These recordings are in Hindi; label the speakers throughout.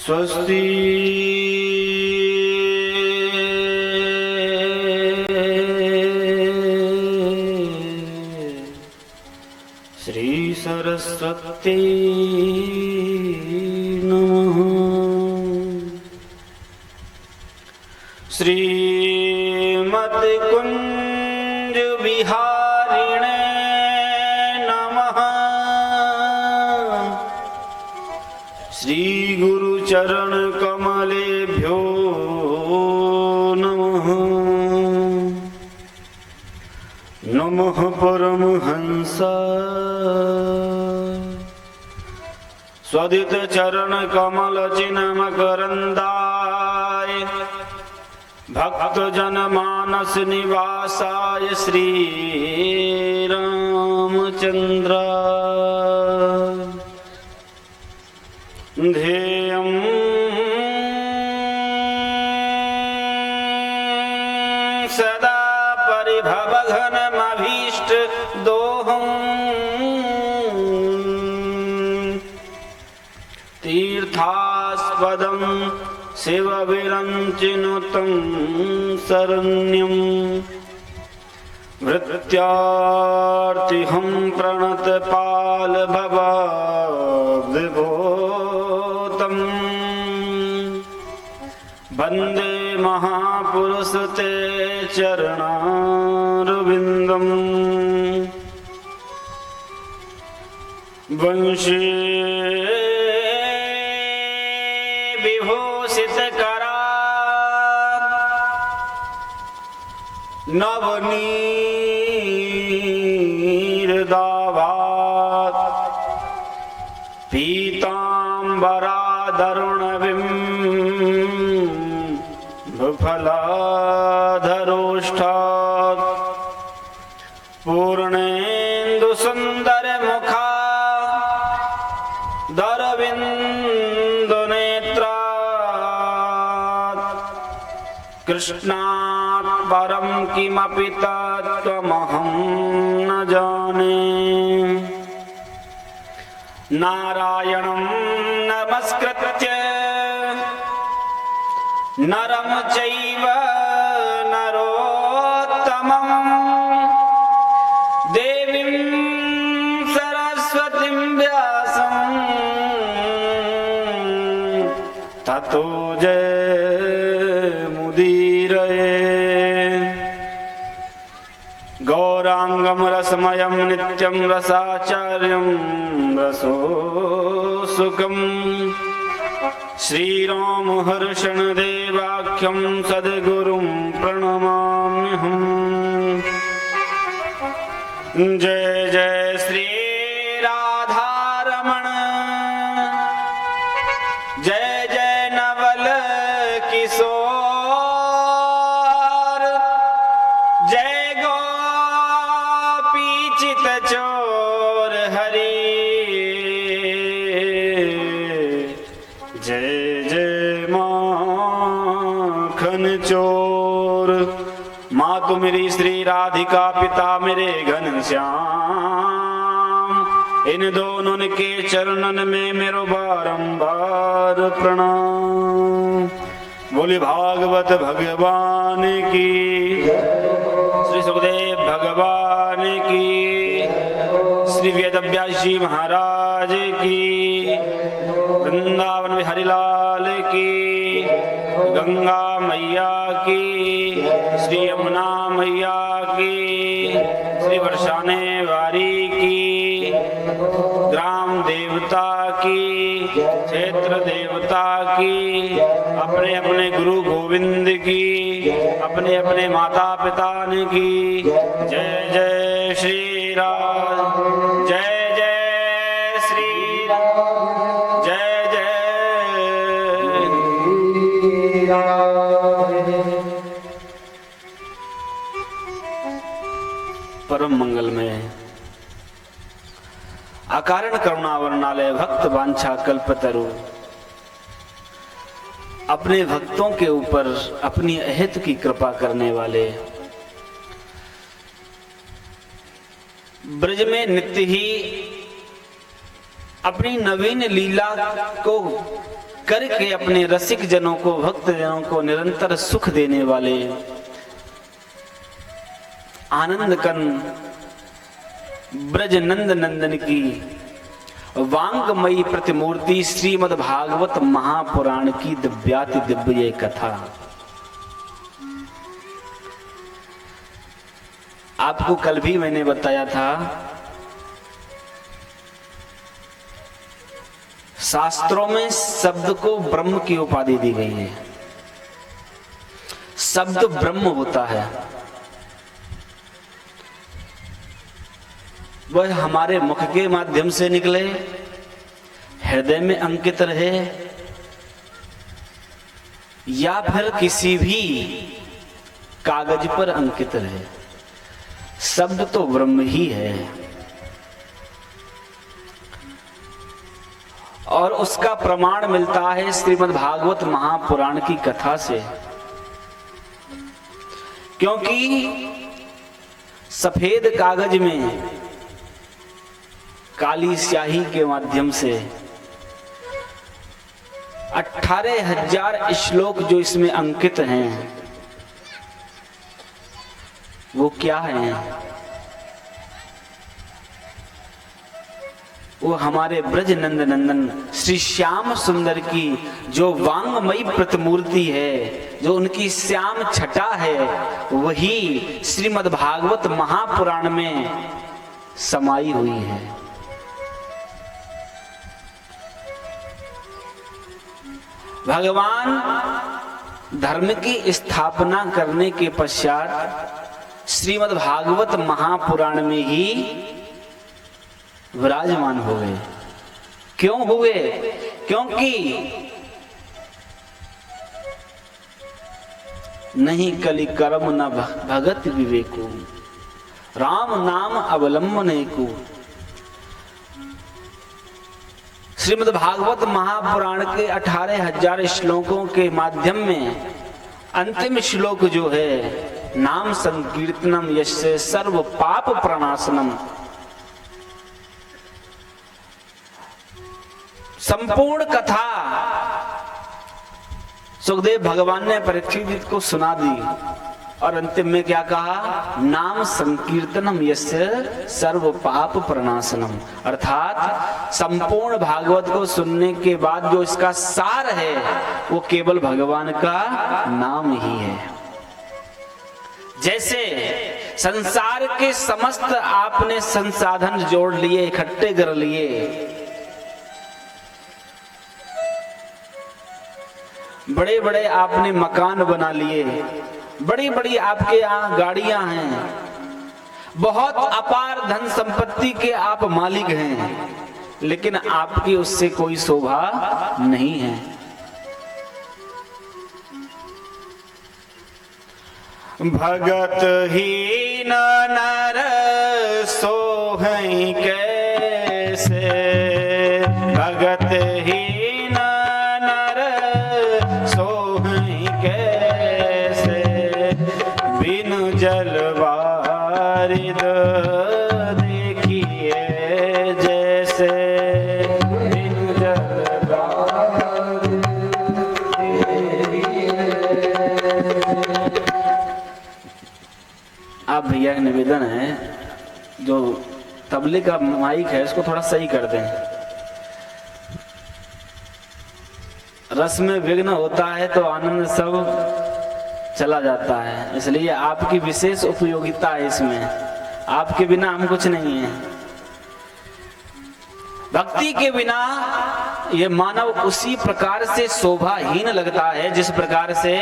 Speaker 1: स्वस्ति श्री सरस्वती नमः। श्रीमद् कुंज विहारिणे नमः। श्री गुरु चरण कमलेभ्यो नमः। नमः परमहंस स्वदित चरण कमल चिन्ह मकरंदाय भक्त जन मानस निवासाय श्री रामचंद्र ध्येयं सदा परिभवघनमभीष्ट दोहं तीर्थास्पदं शिवविरञ्चिनुतं शरण्यं वृत्यार्तिहं प्रणतपाल भवाब्धिभूतं वन्दे महापुरुष ते चरणारविन्दम्। वंशे विभूषित करा नवनीरदावात् पीताम्बरादरुणबिम्बफलाधरोष्ठात् पूर्णेन्दु सुंदर मुखा दरविन्दु नेत्रात् कृष्णात् परं किमपि तत्त्वमहं न जाने। नारायणं नमस्कृत्य नरं चैव नरोत्तमं देवीं सरस्वतीं व्यासं ततो जयमुदीरये। गौरांगं रसमयं नित्यं रसाचार्यं रसोऽसुकं श्रीराम हर्षण देवाख्यं सद्गुरुं प्रणमाम्यहम्। जय जय श्री राधारमण जय जय नवल किशोर जय गोपी चित चोर हरि जय जय माखन चोर। माँ तो मेरी श्री राधिका पिता मेरे घनश्याम इन दोनों के चरणन में मेरो बारंबार प्रणाम। बोले भागवत भगवान की श्री सुखदेव भगवान की श्री वेदव्यास जी महाराज की वृंदावन बिहारी लाल की गंगा मैया की श्री यमुना मैया की श्री बरसाने वारी की ग्राम देवता की क्षेत्र देवता की अपने अपने गुरु गोविंद की अपने अपने माता पिता की जय जय श्री राम जय जय श्री राम जय जय परम मंगलमय अकारण करुणा वर्णालय भक्त वांछा कल्पतरु अपने भक्तों के ऊपर अपनी अहित की कृपा करने वाले ब्रज में नित्य ही अपनी नवीन लीला को करके अपने रसिक जनों को, भक्त जनों को निरंतर सुख देने वाले आनंद कन ब्रज नंद नंदन की वांगमयी प्रतिमूर्ति श्रीमद् भागवत महापुराण की दिव्याति दिव्य कथा। आपको कल भी मैंने बताया था, शास्त्रों में शब्द को ब्रह्म की उपाधि दी गई है। शब्द ब्रह्म होता है, वह हमारे मुख के माध्यम से निकले, हृदय में अंकित रहे, या फिर किसी भी कागज पर अंकित रहे, शब्द तो ब्रह्म ही है। और उसका प्रमाण मिलता है श्रीमद् भागवत महापुराण की कथा से, क्योंकि सफेद कागज में काली स्याही के माध्यम से 18,000 श्लोक जो इसमें अंकित हैं, वो क्या हैं? वो हमारे ब्रज नंद नंदन श्री श्याम सुंदर की जो वांगमयी प्रतिमूर्ति है, जो उनकी श्याम छटा है, वही श्रीमद् भागवत महापुराण में समाई हुई है। भगवान धर्म की स्थापना करने के पश्चात श्रीमद् भागवत महापुराण में ही विराजमान हो गए। क्यों हुए? क्योंकि नहीं कलि कर्म न भगत विवेको, राम नाम अवलंबने को। श्रीमद् भागवत महापुराण के 18,000 श्लोकों के माध्यम में अंतिम श्लोक जो है, नाम संकीर्तनम यस्य सर्व पाप प्रणाशनम, संपूर्ण कथा सुखदेव भगवान ने परीक्षित जी को सुना दी और अंतिम में क्या कहा? नाम संकीर्तनम यस्य सर्व पाप प्रणाशनम। अर्थात संपूर्ण भागवत को सुनने के बाद जो इसका सार है, वो केवल भगवान का नाम ही है। जैसे संसार के समस्त आपने संसाधन जोड़ लिए, इकट्ठे कर लिए, बड़े बड़े आपने मकान बना लिए, बड़ी बड़ी आपके यहाँ गाड़ियां हैं, बहुत अपार धन संपत्ति के आप मालिक हैं, लेकिन आपकी उससे कोई शोभा नहीं है। भगत हीन नर सोहै कैसे, भगत हीन नर सोहै कैसे, बिनु जल वारिद देखिए जैसे, बिनु जल वारिद आप भैया का निवेदन है, जो तबले का माइक है इसको थोड़ा सही कर दें। रस में विघ्न होता है तो आनंद सब चला जाता है, इसलिए आपकी विशेष उपयोगिता है इसमें। आपके बिना हम कुछ नहीं है। भक्ति के बिना ये मानव उसी प्रकार से शोभाहीन लगता है जिस प्रकार से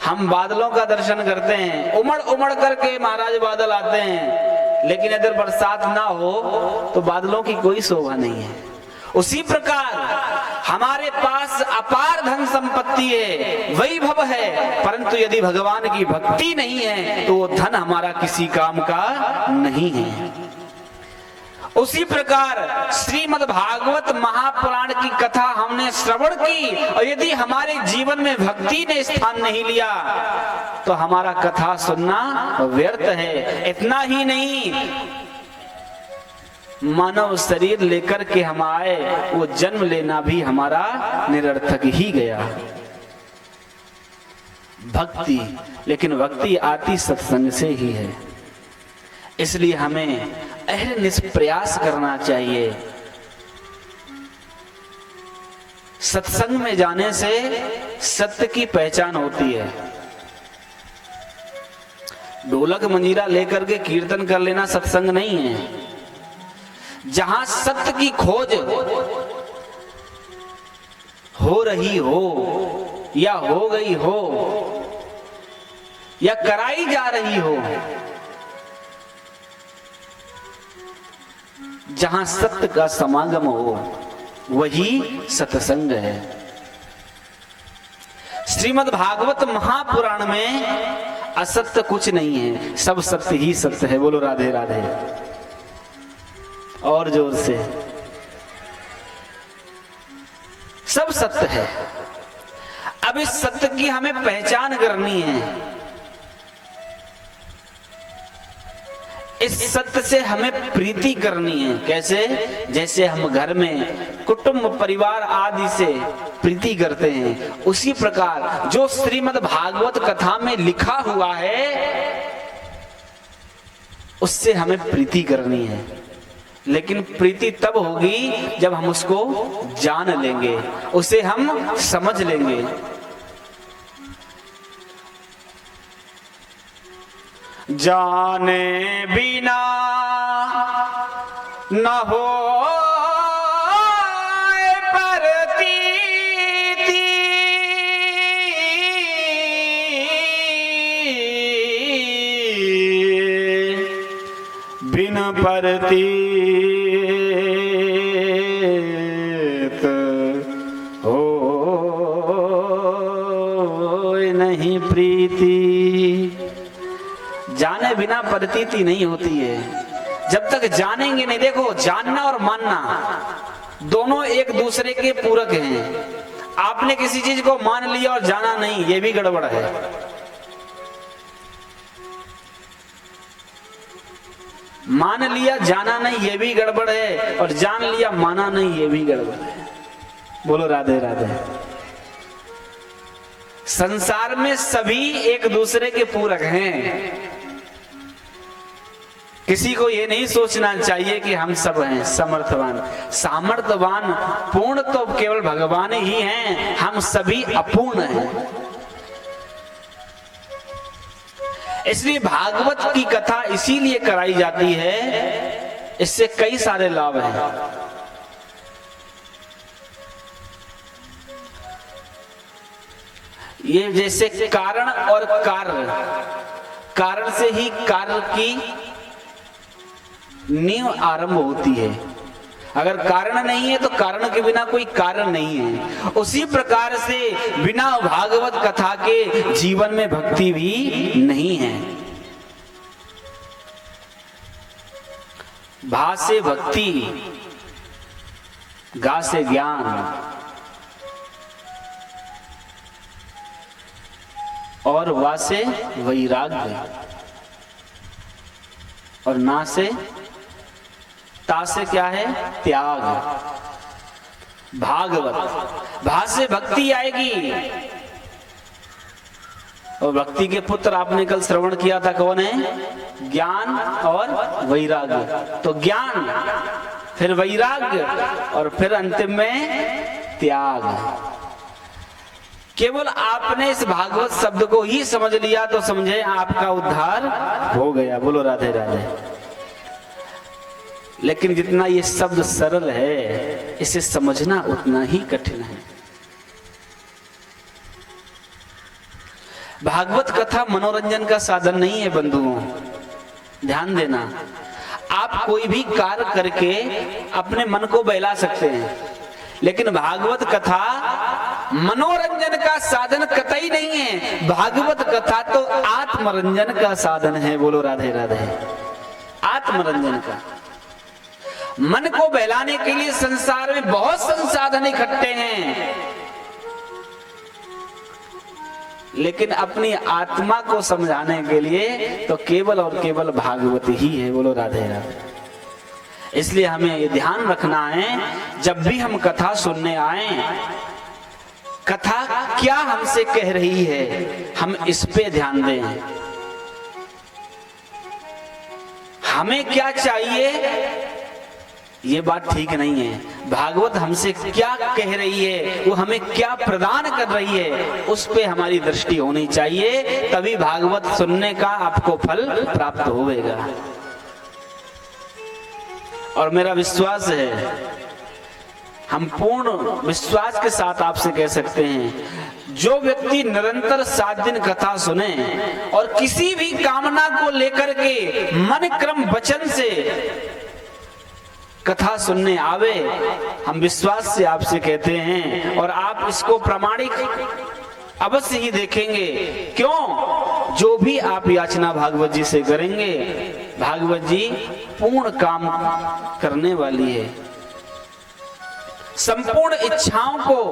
Speaker 1: हम बादलों का दर्शन करते हैं। उमड़ उमड़ करके महाराज बादल आते हैं, लेकिन अगर बरसात ना हो तो बादलों की कोई शोभा नहीं है। उसी प्रकार हमारे पास अपार धन संपत्ति है, वैभव है, परंतु यदि भगवान की भक्ति नहीं है तो वो धन हमारा किसी काम का नहीं है। उसी प्रकार श्रीमद् भागवत महापुराण की कथा हमने श्रवण की और यदि हमारे जीवन में भक्ति ने स्थान नहीं लिया तो हमारा कथा सुनना व्यर्थ है। इतना ही नहीं, मानव शरीर लेकर के हम आए, वो जन्म लेना भी हमारा निरर्थक ही गया। भक्ति, लेकिन भक्ति आती सत्संग से ही है। इसलिए हमें अहरनिश प्रयास करना चाहिए। सत्संग में जाने से सत्य की पहचान होती है। ढोलक मंजीरा लेकर के कीर्तन कर लेना सत्संग नहीं है। जहां सत्य की खोज हो रही हो या हो गई हो या कराई जा रही हो, जहां सत्य का समागम हो, वही सत्संग है। श्रीमद् भागवत महापुराण में असत्य कुछ नहीं है, सब सत्य ही सत्य है। बोलो राधे राधे। और जोर से, सब सत्य है। अब इस सत्य की हमें पहचान करनी है। इस सत्य से हमें प्रीति करनी है। कैसे? जैसे हम घर में कुटुंब परिवार आदि से प्रीति करते हैं, उसी प्रकार जो श्रीमद् भागवत कथा में लिखा हुआ है उससे हमें प्रीति करनी है। लेकिन प्रीति तब होगी जब हम उसको जान लेंगे, उसे हम समझ लेंगे। जाने बिना न हो प्रतीति, बिन प्रतीत हो नहीं प्रीति। जाने बिना प्रतीति नहीं होती है। जब तक जानेंगे नहीं, देखो जानना और मानना दोनों एक दूसरे के पूरक हैं। आपने किसी चीज को मान लिया और जाना नहीं, ये भी गड़बड़ है। मान लिया जाना नहीं, ये भी गड़बड़ है, और जान लिया माना नहीं, ये भी गड़बड़ है। बोलो राधे राधे। संसार में सभी एक दूसरे के पूरक हैं। किसी को ये नहीं सोचना चाहिए कि हम सब हैं समर्थवान। सामर्थ्यवान पूर्ण तो केवल भगवान ही हैं, हम सभी अपूर्ण हैं। इसलिए भागवत की कथा इसीलिए कराई जाती है, इससे कई सारे लाभ हैं। ये जैसे कारण और कार्य, कारण से ही कार्य की नींव आरंभ होती है। अगर कारण नहीं है तो कारण के बिना कोई कारण नहीं है। उसी प्रकार से बिना भागवत कथा के जीवन में भक्ति भी नहीं है। भा से भक्ति, गा से ज्ञान, और वा से वैराग्य, और ना से ता से क्या है? त्याग। भागवत, भा से भक्ति आएगी, और भक्ति के पुत्र आपने कल श्रवण किया था, कौन है? ज्ञान और वैराग्य। तो ज्ञान, फिर वैराग्य, और फिर अंतिम में त्याग। केवल आपने इस भागवत शब्द को ही समझ लिया तो समझे आपका उद्धार हो गया। बोलो राधे राधे। लेकिन जितना ये शब्द सरल है, इसे समझना उतना ही कठिन है। भागवत कथा मनोरंजन का साधन नहीं है बंधुओं, ध्यान देना। आप कोई भी कार्य करके अपने मन को बहला सकते हैं, लेकिन भागवत कथा मनोरंजन का साधन कतई नहीं है। भागवत कथा तो आत्मरंजन का साधन है। बोलो राधे राधे। आत्मरंजन का, मन को बहलाने के लिए संसार में बहुत संसाधन इकट्ठे हैं, लेकिन अपनी आत्मा को समझाने के लिए तो केवल और केवल भागवत ही है। बोलो राधे राधे। इसलिए हमें ये ध्यान रखना है, जब भी हम कथा सुनने आए, कथा क्या हमसे कह रही है, हम इस पे ध्यान दें। हमें क्या चाहिए, ये बात ठीक नहीं है। भागवत हमसे क्या कह रही है, वो हमें क्या प्रदान कर रही है, उस पे हमारी दृष्टि होनी चाहिए, तभी भागवत सुनने का आपको फल प्राप्त होगा। और मेरा विश्वास है, हम पूर्ण विश्वास के साथ आपसे कह सकते हैं, जो व्यक्ति निरंतर 7 दिन कथा सुने और किसी भी कामना को लेकर के मन क्रम वचन से कथा सुनने आवे, हम विश्वास से आपसे कहते हैं, और आप इसको प्रामाणिक अवश्य ही देखेंगे। क्यों? जो भी आप याचना भागवत जी से करेंगे, भागवत जी पूर्ण काम करने वाली है, संपूर्ण इच्छाओं को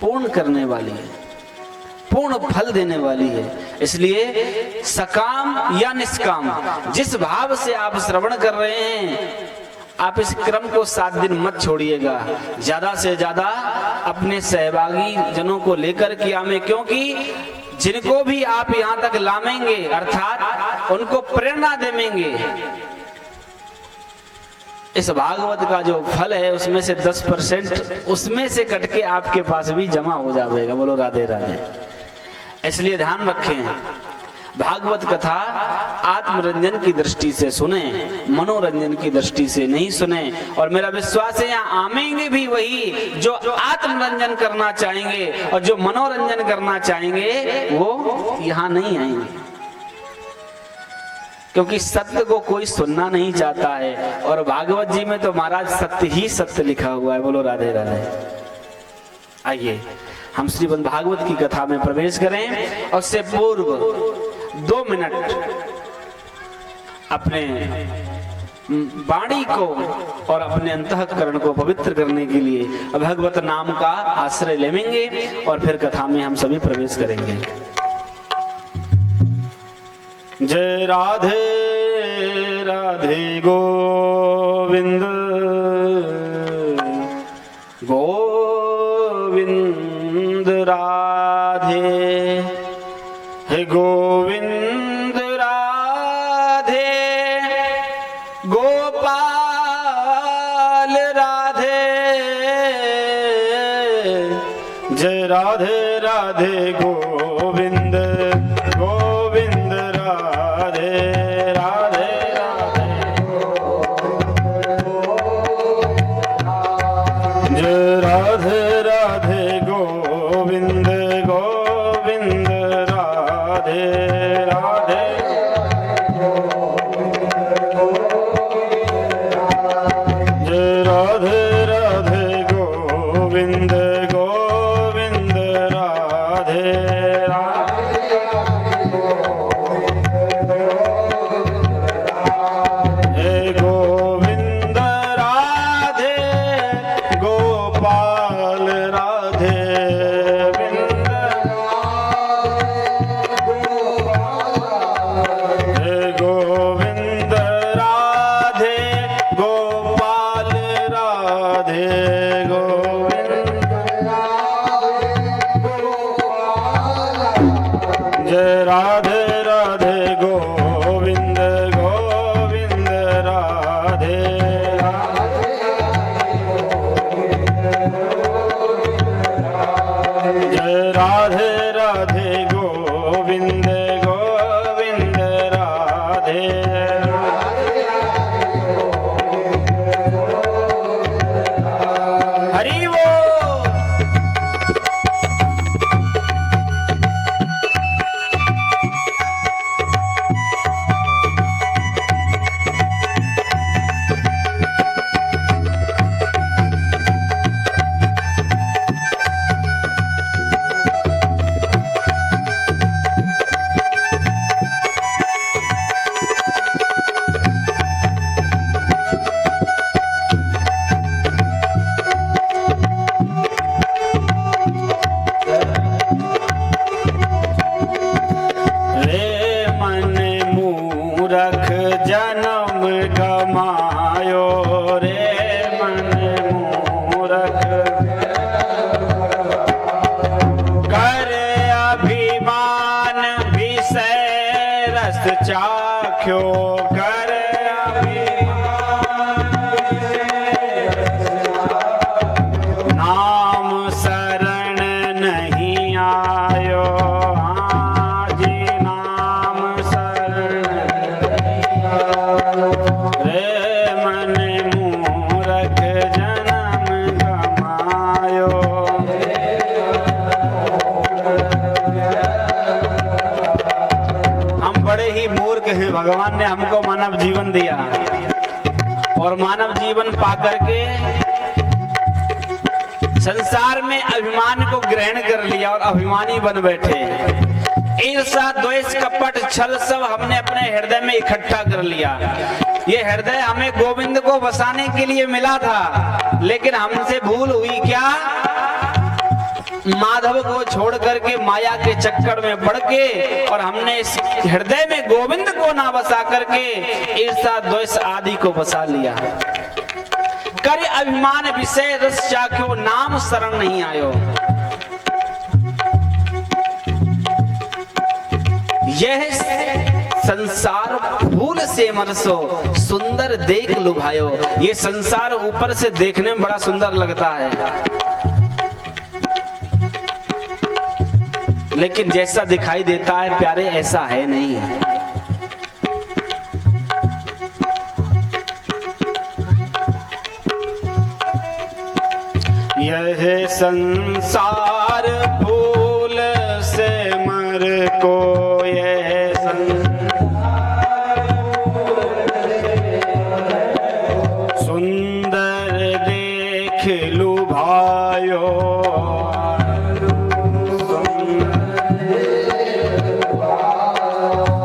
Speaker 1: पूर्ण करने वाली है, पूर्ण फल देने वाली है। इसलिए सकाम या निष्काम, जिस भाव से आप श्रवण कर रहे हैं, आप इस क्रम को 7 दिन मत छोड़िएगा। ज्यादा से ज्यादा अपने सहभागी जनों को लेकर के आवे, क्योंकि जिनको भी आप यहाँ तक लामेंगे, अर्थात उनको प्रेरणा देवेंगे, इस भागवत का जो फल है उसमें से 10% उसमें से कटके आपके पास भी जमा हो जाएगा। बोलो राधे राधे। इसलिए ध्यान रखें, भागवत कथा आत्मरंजन की दृष्टि से सुने, मनोरंजन की दृष्टि से नहीं सुने। और मेरा विश्वास है, यहाँ आमेंगे भी वही जो आत्मरंजन करना चाहेंगे, और जो मनोरंजन करना चाहेंगे वो यहाँ नहीं आएंगे, क्योंकि सत्य को कोई सुनना नहीं चाहता है। और भागवत जी में तो महाराज सत्य ही सत्य लिखा हुआ है। बोलो राधे राधे। आइए हम श्रीमद् भागवत की कथा में प्रवेश करें, और उससे पूर्व 2 मिनट अपने वाणी को और अपने अंतःकरण को पवित्र करने के लिए भगवत नाम का आश्रय लेंगे, और फिर कथा में हम सभी प्रवेश करेंगे। जय राधे राधे गोविंद गोविंद राधे, हे गोविंद राधे गोपाल राधे, जय राधे राधे गोविंद गोविंद राधे राधे राधे, जय राधे राधे गोविंद गोविंद राधे राधे, जय राधे राधे गोविंद गोविंद राधे राधे, हे गोविंद राधे गोपाल मूरख कर अभिमान विषय रस चाख्यो कर अभिमान नाम शरण नहीं आयो जी नाम शरण रे मन मूरख जन्म गमायो। हम बड़े ही मूर्ख हैं, भगवान ने हमको मानव जीवन दिया और मानव जीवन पाकर के संसार में अभिमान को ग्रहण कर लिया और अभिमानी बन बैठे। ईर्ष्या द्वेष कपट छल सब हमने अपने हृदय में इकट्ठा कर लिया। ये हृदय हमें गोविंद को बसाने के लिए मिला था, लेकिन हमसे भूल हुई क्या, माधव को छोड़ करके माया के चक्कर में पड़ के, और हमने इस हृदय में गोविंद को ना बसा करके ईर्ष्या द्वेष आदि को बसा लिया। कर अभिमान विषय रस चाख्यो नाम शरण नहीं आयो। यह संसार फूल से मरसो सुंदर देख लुभायो। ये संसार ऊपर से देखने में बड़ा सुंदर लगता है, लेकिन जैसा दिखाई देता है प्यारे ऐसा है नहीं। यह संसार फूल से मर को, यह संसार सुंदर देख लुभायो।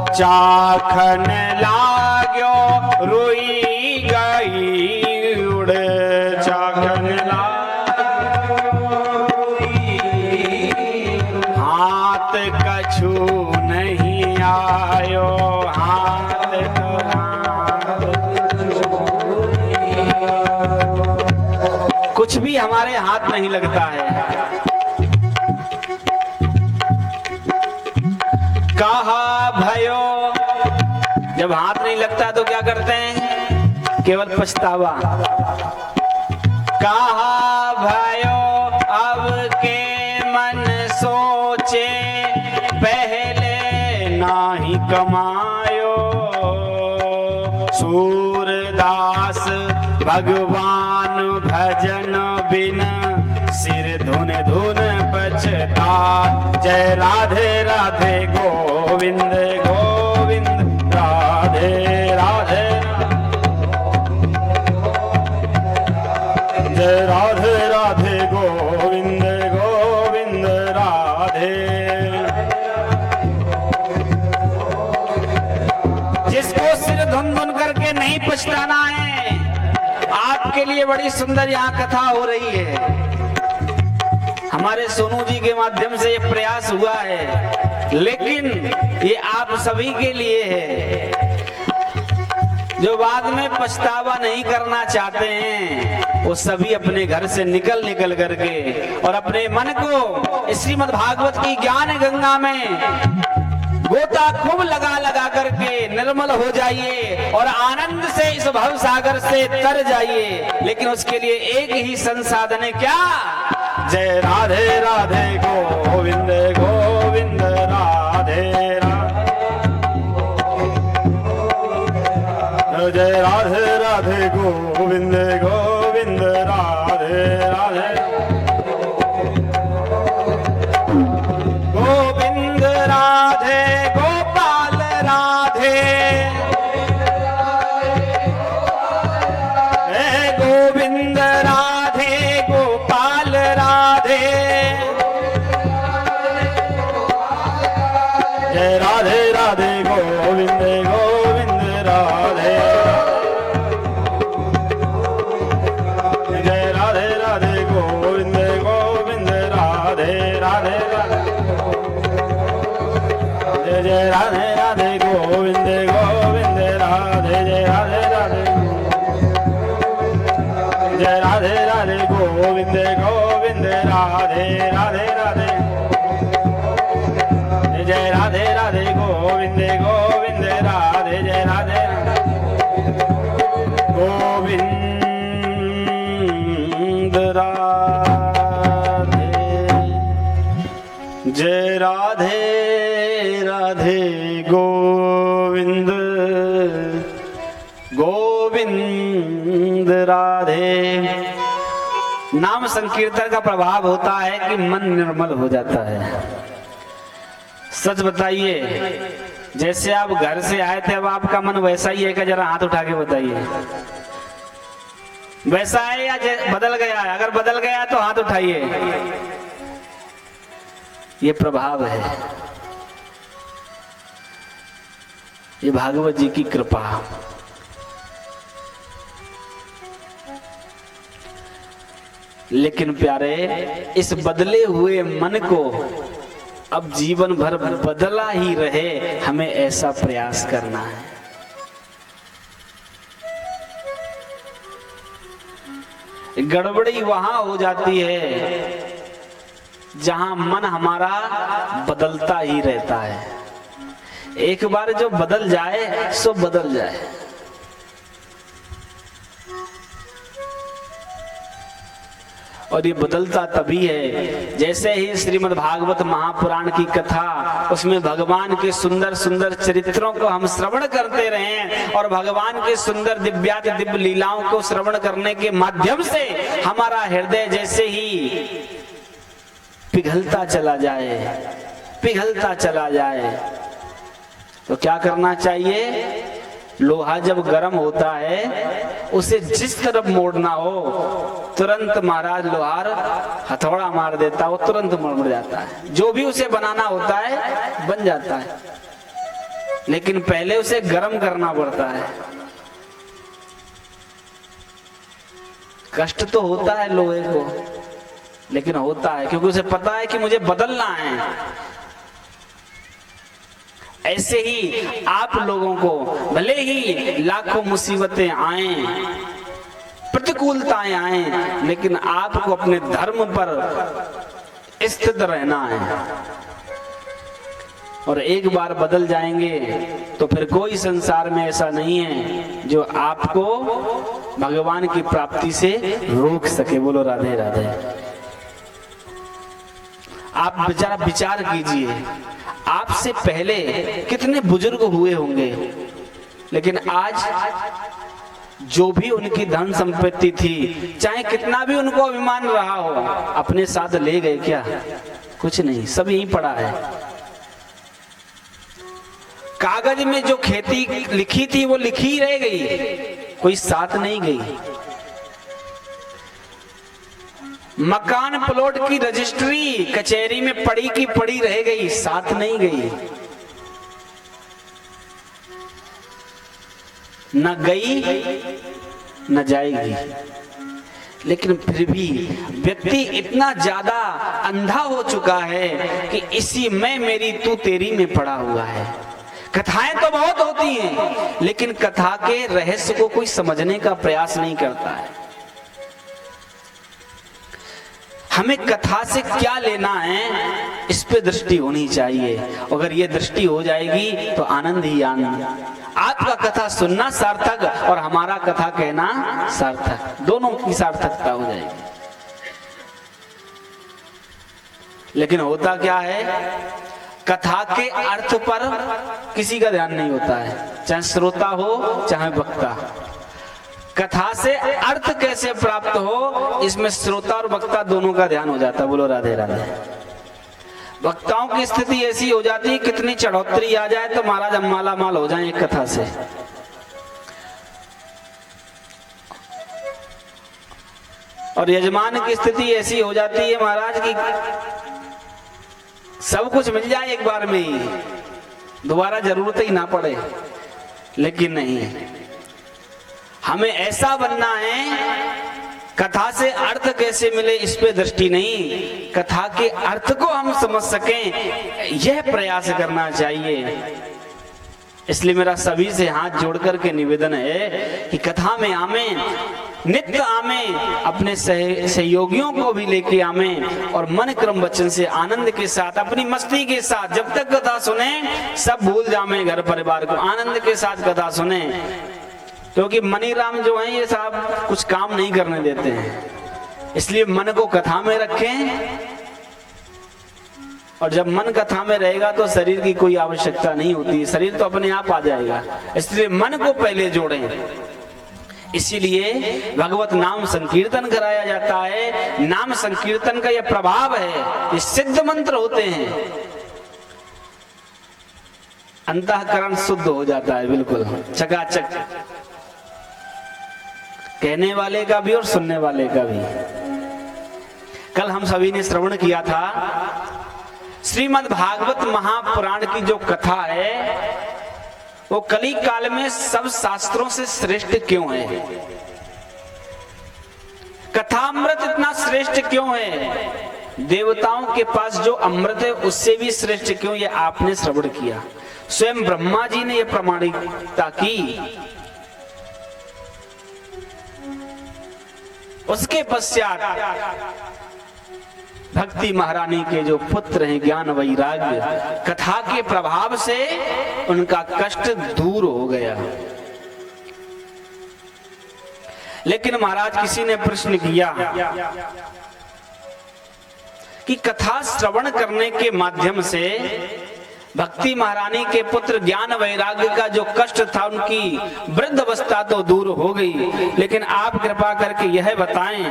Speaker 1: चाखन लाग्यो रोई गई उड़, चाखन हाथ कछु नहीं आयो, हाथ कुछ भी हमारे हाथ नहीं लगता है। कहा भयो, जब हाथ नहीं लगता तो क्या करते हैं, केवल पछतावा। कहा भयो अब के मन सोचे पहले नाही कमायो। सूरदास भगवान भजन बिन सिर धुन धुन पछता। जय राधे राधे गोविंद गोविंद राधे राधे, जय राधे राधे गोविंद गोविंद राधे। जिसको सिर धुन धुन करके नहीं पछताना है, आपके लिए बड़ी सुंदर यहाँ कथा हो रही है। हमारे सोनू जी के माध्यम से ये प्रयास हुआ है, लेकिन ये आप सभी के लिए है जो बाद में पछतावा नहीं करना चाहते हैं। वो सभी अपने घर से निकल निकल करके और अपने मन को श्रीमद् भागवत की ज्ञान गंगा में गोता खूब लगा लगा करके निर्मल हो जाइए और आनंद से इस भव सागर से तर जाइए। लेकिन उसके लिए एक ही संसाधन है, क्या? जय राधे राधे गोविंद गोविंद राधे राधे, जय राधे राधे गोविंद गोविंद राधे राधे, गोविंद राधे गोपाल राधे, गोविंद राधे गोपाल राधे, जय राधे राधे गोविंद गोविंद राधे, जय राधे राधे गोविंद गोविंद राधे राधे राधे, जय राधे राधे गोविंद गोविंद राधे, जय राधे राधे, जय राधे राधे राधे गोविंद गोविंद राधे राधे राधे जय राधे राधे गोविंद गोविंद राधे जय राधे गोविंद राधे जय राधे राधे गोविंद गोविंद राधे। नाम संकीर्तन का प्रभाव होता है कि मन निर्मल हो जाता है। सच बताइए, जैसे आप घर से आए थे अब आपका मन वैसा ही है क्या? जरा हाथ उठा के बताइए, वैसा है या बदल गया है? अगर बदल गया तो हाथ उठाइए। ये प्रभाव है, ये भागवत जी की कृपा। लेकिन प्यारे, इस बदले हुए मन को अब जीवन भर बदला ही रहे, हमें ऐसा प्रयास करना है। गड़बड़ी वहां हो जाती है जहां मन हमारा बदलता ही रहता है। एक बार जो बदल जाए सो बदल जाए। और ये बदलता तभी है जैसे ही श्रीमद् भागवत महापुराण की कथा, उसमें भगवान के सुंदर सुंदर चरित्रों को हम श्रवण करते रहें और भगवान के सुंदर दिव्याति दिव्य लीलाओं को श्रवण करने के माध्यम से हमारा हृदय जैसे ही पिघलता चला जाए, तो क्या करना चाहिए? लोहा जब गर्म होता है उसे जिस तरफ मोड़ना हो, तुरंत महाराज लोहार हथौड़ा मार देता, वो तुरंत मुड़ जाता है। जो भी उसे बनाना होता है बन जाता है, लेकिन पहले उसे गर्म करना पड़ता है। कष्ट तो होता है लोहे को, लेकिन होता है क्योंकि उसे पता है कि मुझे बदलना है। ऐसे ही आप लोगों को भले ही लाखों मुसीबतें आए, प्रतिकूलताएं आए, लेकिन आपको अपने धर्म पर स्थित रहना है। और एक बार बदल जाएंगे तो फिर कोई संसार में ऐसा नहीं है जो आपको भगवान की प्राप्ति से रोक सके। बोलो राधे राधे। आप बेचारा विचार कीजिए, आपसे पहले कितने बुजुर्ग हुए होंगे, लेकिन आज जो भी उनकी धन संपत्ति थी, चाहे कितना भी उनको अभिमान रहा हो, अपने साथ ले गए क्या? कुछ नहीं, सब यहीं पड़ा है। कागज में जो खेती लिखी थी वो लिखी ही रह गई, कोई साथ नहीं गई। मकान प्लॉट की रजिस्ट्री कचहरी में पड़ी की पड़ी रह गई, साथ नहीं गई। न गई न जाएगी। लेकिन फिर भी व्यक्ति इतना ज्यादा अंधा हो चुका है कि इसी में मेरी तू तेरी में पड़ा हुआ है। कथाएं तो बहुत होती हैं, लेकिन कथा के रहस्य को कोई समझने का प्रयास नहीं करता है। हमें कथा से क्या लेना है, इस पे दृष्टि होनी चाहिए। अगर ये दृष्टि हो जाएगी तो आनंद ही आनंद। आपका कथा सुनना सार्थक और हमारा कथा कहना सार्थक, दोनों की सार्थकता हो जाएगी। लेकिन होता क्या है, कथा के अर्थ पर किसी का ध्यान नहीं होता है, चाहे श्रोता हो चाहे वक्ता। कथा से अर्थ कैसे प्राप्त हो, इसमें श्रोता और वक्ता दोनों का ध्यान हो जाता है। बोलो राधे राधे। वक्ताओं की स्थिति ऐसी हो जाती है, कितनी चढ़ोतरी आ जाए तो महाराज हम माला माल हो जाए एक कथा से। और यजमान की स्थिति ऐसी हो जाती है महाराज की सब कुछ मिल जाए एक बार में ही, दोबारा जरूरत ही ना पड़े। लेकिन नहीं, हमें ऐसा बनना है, कथा से अर्थ कैसे मिले इस पे दृष्टि नहीं, कथा के अर्थ को हम समझ सकें, यह प्रयास करना चाहिए। इसलिए मेरा सभी से हाथ जोड़ करके निवेदन है कि कथा में आमें नित्य आमे, अपने सहयोगियों को भी लेके आमे और मन क्रम वचन से आनंद के साथ, अपनी मस्ती के साथ जब तक कथा सुने सब भूल जामे घर परिवार को, आनंद के साथ कथा सुने। क्योंकि मनीराम जो हैं ये साहब कुछ काम नहीं करने देते हैं, इसलिए मन को कथा में रखें। और जब मन कथा में रहेगा तो शरीर की कोई आवश्यकता नहीं होती, शरीर तो अपने आप आ जाएगा, इसलिए मन को पहले जोड़ें। इसीलिए भगवत नाम संकीर्तन कराया जाता है। नाम संकीर्तन का यह प्रभाव है, ये सिद्ध मंत्र होते हैं, अंतःकरण शुद्ध हो जाता है बिल्कुल चकाचक, कहने वाले का भी और सुनने वाले का भी। कल हम सभी ने श्रवण किया था श्रीमद् भागवत महापुराण की जो कथा है वो कली काल में सब शास्त्रों से श्रेष्ठ क्यों है, कथामृत इतना श्रेष्ठ क्यों है, देवताओं के पास जो अमृत है उससे भी श्रेष्ठ क्यों, ये आपने श्रवण किया। स्वयं ब्रह्मा जी ने यह प्रमाणिकता की। उसके पश्चात भक्ति महारानी के जो पुत्र हैं ज्ञान वैराग्य, कथा के प्रभाव से उनका कष्ट दूर हो गया। लेकिन महाराज किसी ने प्रश्न किया कि कथा श्रवण करने के माध्यम से भक्ति महारानी के पुत्र ज्ञान वैराग्य का जो कष्ट था, उनकी वृद्ध अवस्था तो दूर हो गई, लेकिन आप कृपा करके यह बताएं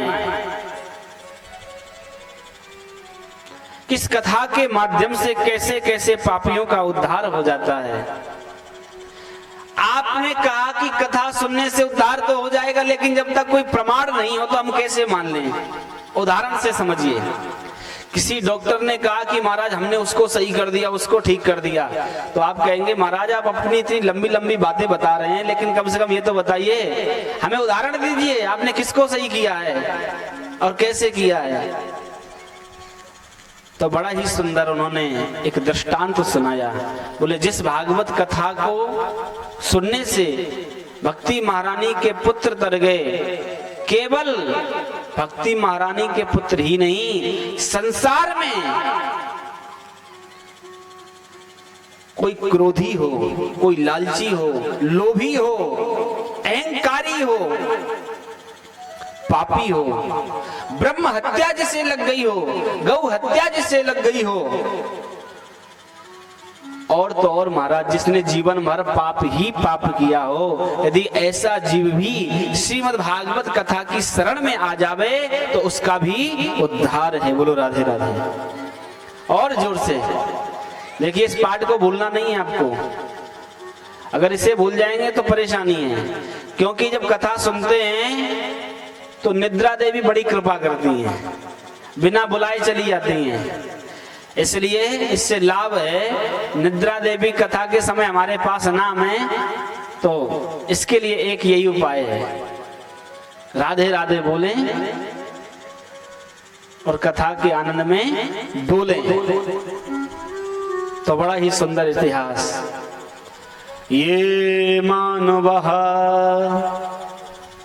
Speaker 1: किस कथा के माध्यम से कैसे कैसे पापियों का उद्धार हो जाता है। आपने कहा कि कथा सुनने से उद्धार तो हो जाएगा, लेकिन जब तक कोई प्रमाण नहीं हो तो हम कैसे मान लें। उदाहरण से समझिए, किसी डॉक्टर ने कहा कि महाराज हमने उसको सही कर दिया, उसको ठीक कर दिया, तो आप कहेंगे महाराज आप अपनी इतनी लंबी लंबी बातें बता रहे हैं, लेकिन कम से कम ये तो बताइए, हमें उदाहरण दीजिए आपने किसको सही किया है और कैसे किया है। तो बड़ा ही सुंदर उन्होंने एक दृष्टांत सुनाया। बोले जिस भागवत कथा को सुनने से भक्ति महारानी के पुत्र तर गए, केवल भक्ति महारानी के पुत्र ही नहीं, संसार में कोई क्रोधी हो, कोई लालची हो, लोभी हो, अहंकारी हो, पापी हो, ब्रह्म हत्या जिसे लग गई हो, गौ हत्या जिसे लग गई हो, और तो और महाराज जिसने जीवन भर पाप ही पाप किया हो, यदि ऐसा जीव भी श्रीमद् भागवत कथा की शरण में आ जावे तो उसका भी उद्धार है। बोलो राधे राधे। और जोर से देखिए, इस पाठ को भूलना नहीं है आपको, अगर इसे भूल जाएंगे तो परेशानी है। क्योंकि जब कथा सुनते हैं तो निद्रा देवी बड़ी कृपा करती हैं, बिना बुलाए चली जाती हैं, इसलिए इससे लाभ है। निद्रा देवी कथा के समय हमारे पास नाम है, तो इसके लिए एक यही उपाय है, राधे राधे बोलें और कथा के आनंद में डोलें। तो बड़ा ही सुंदर इतिहास। ये मानवः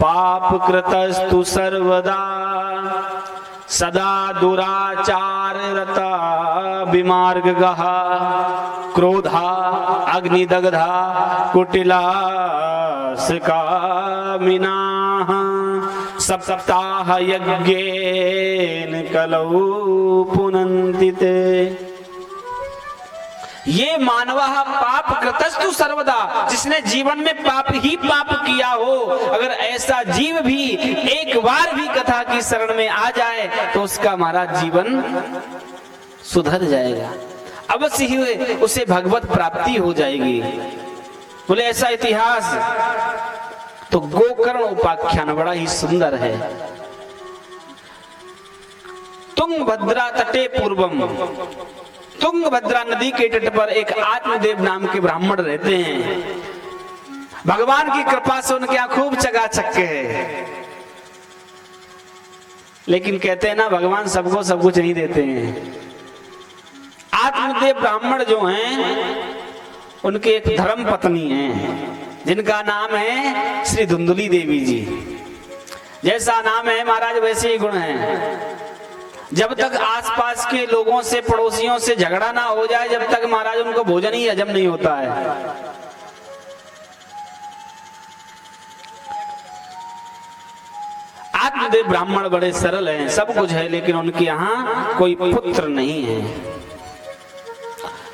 Speaker 1: पाप कृतस्तु सर्वदा सदा दुराचार रता विमार्गः क्रोधा अग्निदग्धा कुटिला कामिनाः सप्ताह यज्ञेन कलौ पुनन्ति ते। ये मानवः पाप कृतस्तु सर्वदा, जिसने जीवन में पाप ही पाप किया हो, अगर ऐसा जीव भी एक बार भी कथा की शरण में आ जाए तो उसका महाराज जीवन सुधर जाएगा, अवश्य ही उसे भगवत प्राप्ति हो जाएगी। बोले ऐसा इतिहास। तो गोकर्ण उपाख्यान बड़ा ही सुंदर है। तुंगभद्रा तटे पूर्वम, तुंगभद्रा नदी के तट पर एक आत्मदेव नाम के ब्राह्मण रहते हैं। भगवान की कृपा से उनके यहाँ खूब चकाचक है, लेकिन कहते हैं ना भगवान सबको सब कुछ नहीं देते हैं। आत्मदेव ब्राह्मण जो हैं उनके एक धर्म पत्नी हैं जिनका नाम है श्री धुंधुली देवी जी। जैसा नाम है महाराज वैसे ही गुण है। जब तक आसपास के लोगों से, पड़ोसियों से झगड़ा ना हो जाए, जब तक महाराज उनको भोजन ही हजम नहीं होता है। आत्मदेव ब्राह्मण बड़े सरल हैं, सब कुछ है, लेकिन उनके यहाँ कोई पुत्र नहीं है।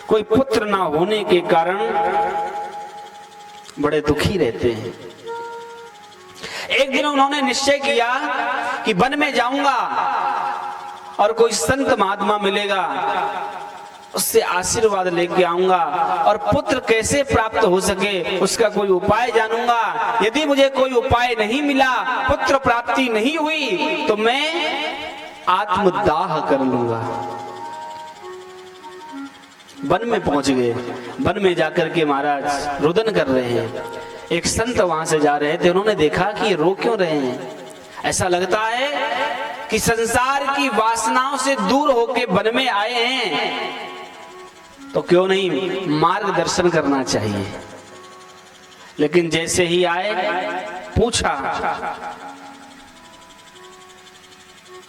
Speaker 1: कोई पुत्र ना होने के कारण बड़े दुखी रहते हैं। एक दिन उन्होंने निश्चय किया कि वन में जाऊंगा और कोई संत महात्मा मिलेगा, उससे आशीर्वाद लेके आऊंगा और पुत्र कैसे प्राप्त हो सके उसका कोई उपाय जानूंगा। यदि मुझे कोई उपाय नहीं मिला, पुत्र प्राप्ति नहीं हुई, तो मैं आत्मदाह कर लूंगा। वन में पहुंच गए। वन में जाकर के महाराज रुदन कर रहे हैं। एक संत वहां से जा रहे थे, उन्होंने देखा कि रो क्यों रहे हैं। ऐसा लगता है कि संसार की वासनाओं से दूर होके वन में आए हैं, तो क्यों नहीं मार्गदर्शन करना चाहिए। लेकिन जैसे ही आए, पूछा,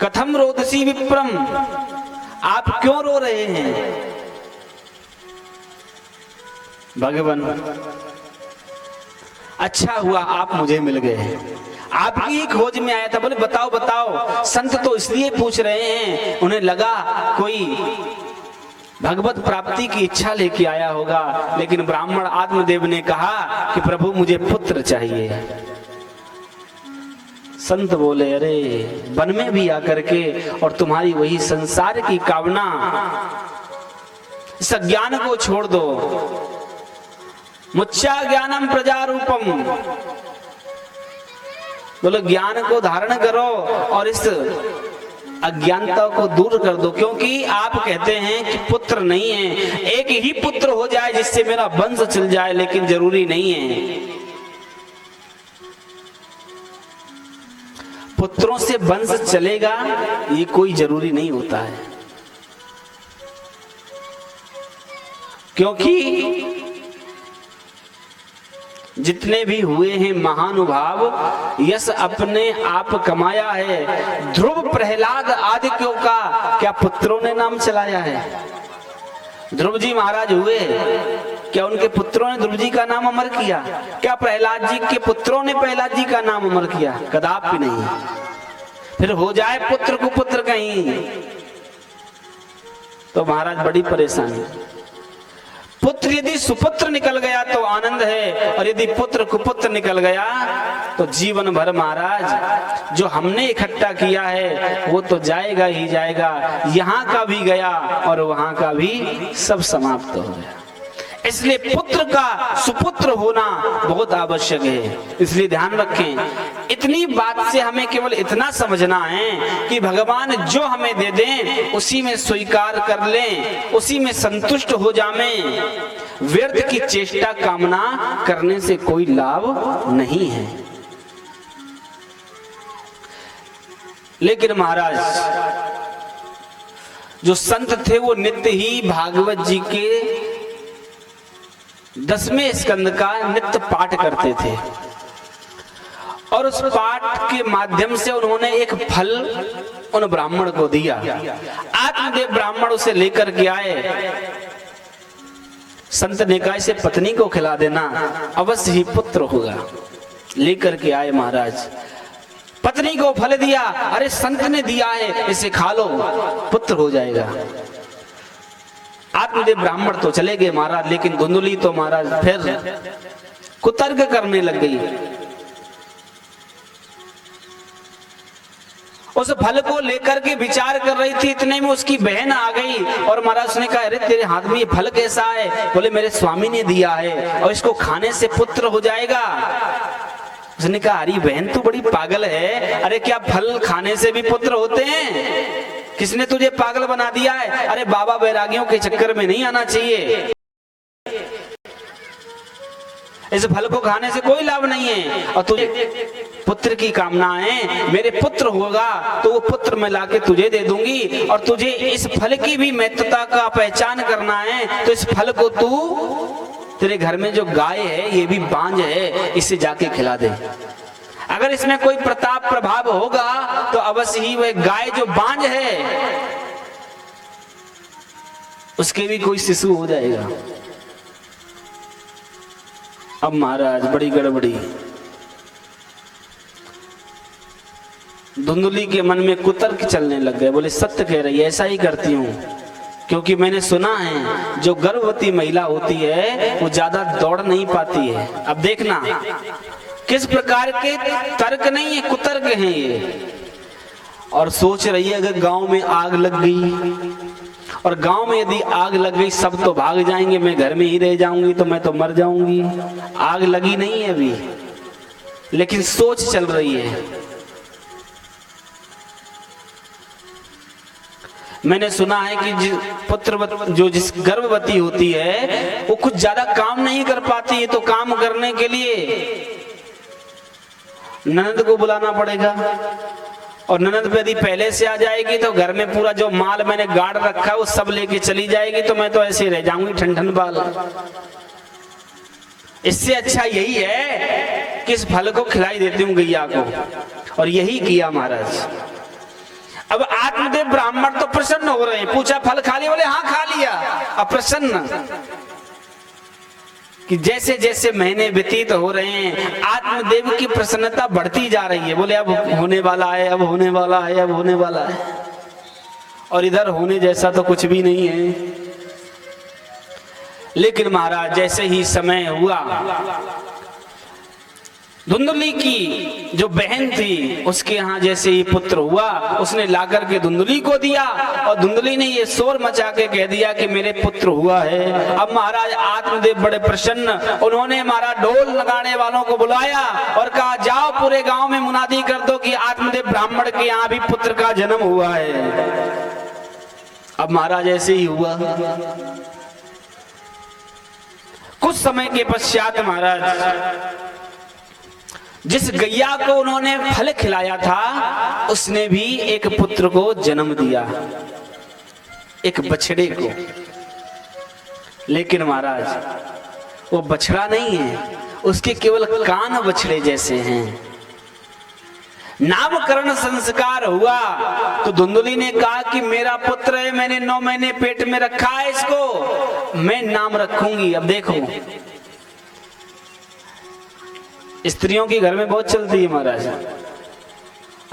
Speaker 1: कथम रोदसी विप्रम, आप क्यों रो रहे हैं। भगवान, अच्छा हुआ आप मुझे मिल गए, आपकी खोज में आया था। बोले बताओ बताओ। संत तो इसलिए पूछ रहे हैं, उन्हें लगा कोई भगवत प्राप्ति की इच्छा लेके आया होगा। लेकिन ब्राह्मण आत्मदेव ने कहा कि प्रभु मुझे पुत्र चाहिए। संत बोले, अरे वन में भी आकर के और तुम्हारी वही संसार की कामना, इस ज्ञान को छोड़ दो। मुच्चा ज्ञानम प्रजारूपम, बोलो ज्ञान को धारण करो और इस अज्ञानता को दूर कर दो। क्योंकि आप कहते हैं कि पुत्र नहीं है, एक ही पुत्र हो जाए जिससे मेरा वंश चल जाए, लेकिन जरूरी नहीं है। पुत्रों से वंश चलेगा ये कोई जरूरी नहीं होता है। क्योंकि जितने भी हुए हैं महानुभाव, यश अपने आप कमाया है। ध्रुव प्रहलाद आदि क्यों का क्या पुत्रों ने नाम चलाया है। ध्रुव जी महाराज हुए, क्या उनके पुत्रों ने ध्रुव जी का नाम अमर किया। क्या प्रहलाद जी के पुत्रों ने प्रहलाद जी का नाम अमर किया। कदापि नहीं। फिर हो जाए पुत्र कुपुत्र कहीं तो महाराज बड़ी परेशानी। पुत्र यदि सुपुत्र निकल गया तो आनंद है, और यदि पुत्र कुपुत्र निकल गया तो जीवन भर महाराज जो हमने इकट्ठा किया है वो तो जाएगा ही जाएगा। यहाँ का भी गया और वहां का भी सब समाप्त हो गया। इसलिए पुत्र का सुपुत्र होना बहुत आवश्यक है। इसलिए ध्यान रखें। इतनी बात से हमें केवल इतना समझना है कि भगवान जो हमें दे दें उसी में स्वीकार कर लें, उसी में संतुष्ट हो जाएं। व्यर्थ की चेष्टा कामना करने से कोई लाभ नहीं है। लेकिन महाराज जो संत थे वो नित्य ही भागवत जी के 10वें स्कंद का नित्य पाठ करते थे, और उस पाठ के माध्यम से उन्होंने एक फल उन ब्राह्मण को दिया। आत्मदेव ब्राह्मण उसे लेकर के आए। संत ने कहा इसे पत्नी को खिला देना, अवश्य ही पुत्र होगा। लेकर के आए महाराज, पत्नी को फल दिया। अरे संत ने दिया है, इसे खा लो, पुत्र हो जाएगा। आत्मदेव ब्राह्मण तो चले गए महाराज, लेकिन धुंधली तो महाराज फिर कुतर्क करने लग गई। उस फल को लेकर के विचार कर रही थी, इतने में उसकी बहन आ गई और महाराज ने कहा अरे तेरे हाथ में ये फल कैसा है। बोले मेरे स्वामी ने दिया है और इसको खाने से पुत्र हो जाएगा। उसने कहा अरे बहन तू बड़ी पागल है, अरे क्या फल खाने से भी पुत्र होते हैं? किसने तुझे पागल बना दिया है? अरे बाबा बैरागियों के चक्कर में नहीं आना चाहिए। इस फल को खाने से कोई लाभ नहीं है, और तुझे पुत्र की कामना है, मेरे पुत्र होगा तो वो पुत्र मैं लाके तुझे दे दूंगी। और तुझे इस फल की भी महत्वता का पहचान करना है तो इस फल को तू, तेरे घर में जो गाय है ये भी बांझ है, इसे जाके खिला दे। अगर इसमें कोई प्रताप प्रभाव होगा तो अवश्य ही वह गाय जो बांझ है उसके भी कोई शिशु हो जाएगा। अब महाराज बड़ी गड़बड़ी। धुंधली के मन में कुतर्क चलने लग गए। बोले सत्य कह रही है, ऐसा ही करती हूं, क्योंकि मैंने सुना है जो गर्भवती महिला होती है वो ज्यादा दौड़ नहीं पाती है। अब देखना किस प्रकार के तर्क नहीं है, कुतर्क हैं ये। और सोच रही है अगर गांव में आग लग गई, और गांव में यदि आग लग गई सब तो भाग जाएंगे, मैं घर में ही रह जाऊंगी तो मैं तो मर जाऊंगी। आग लगी नहीं है अभी, लेकिन सोच चल रही है। मैंने सुना है कि जिस गर्भवती होती है वो कुछ ज्यादा काम नहीं कर पाती है, तो काम करने के लिए ननद को बुलाना पड़ेगा। और ननद यदि पहले से आ जाएगी तो घर में पूरा जो माल मैंने गाड़ रखा है वो सब लेके चली जाएगी, तो मैं तो ऐसे रह जाऊंगी ठंडन बाल। इससे अच्छा यही है कि इस फल को खिलाई देती हूँ गैया को। और यही किया महाराज। अब आत्मदेव ब्राह्मण तो प्रसन्न हो रहे हैं। पूछा फल खा लिया? बोले हाँ खा लिया। अब प्रसन्न कि जैसे जैसे महीने व्यतीत हो रहे हैं आत्मदेव की प्रसन्नता बढ़ती जा रही है। बोले अब होने वाला है, अब होने वाला है, अब होने वाला है। और इधर होने जैसा तो कुछ भी नहीं है। लेकिन महाराज जैसे ही समय हुआ, धुंधली की जो बहन थी उसके यहाँ जैसे ही पुत्र हुआ, उसने लाकर के धुंधली को दिया। और धुंधली ने ये शोर मचा के कह दिया कि मेरे पुत्र हुआ है। अब महाराज आत्मदेव बड़े प्रसन्न, उन्होंने महाराज ढोल लगाने वालों को बुलाया और कहा जाओ पूरे गांव में मुनादी कर दो कि आत्मदेव ब्राह्मण के यहाँ भी पुत्र का जन्म हुआ है। अब महाराज ऐसे ही हुआ। कुछ समय के पश्चात महाराज जिस गैया को उन्होंने फल खिलाया था उसने भी एक पुत्र को जन्म दिया, एक बछड़े को। लेकिन महाराज वो बछड़ा नहीं है, उसके केवल कान बछड़े जैसे हैं। नामकरण संस्कार हुआ तो धुंधली ने कहा कि मेरा पुत्र है, मैंने 9 महीने पेट में रखा है, इसको मैं नाम रखूंगी। अब देखो स्त्रियों की घर में बहुत चलती है महाराज।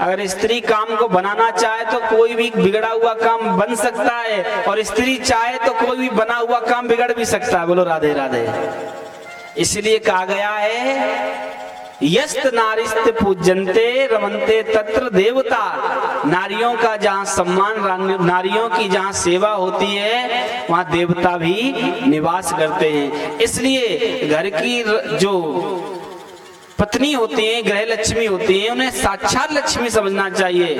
Speaker 1: अगर स्त्री काम को बनाना चाहे तो कोई भी बिगड़ा हुआ काम बन सकता है, और स्त्री चाहे तो कोई भी बना हुआ काम बिगड़ भी सकता है। बोलो राधे राधे। इसलिए कहा गया है यस्त नारिस्त पूजनते रमनते तत्र देवता। नारियों का जहाँ सम्मान, नारियों की जहाँ सेवा होती है वहाँ देवता भी निवास करते हैं। इसलिए घर की जो पत्नी होती है, गृह लक्ष्मी होती है, उन्हें साक्षात लक्ष्मी समझना चाहिए।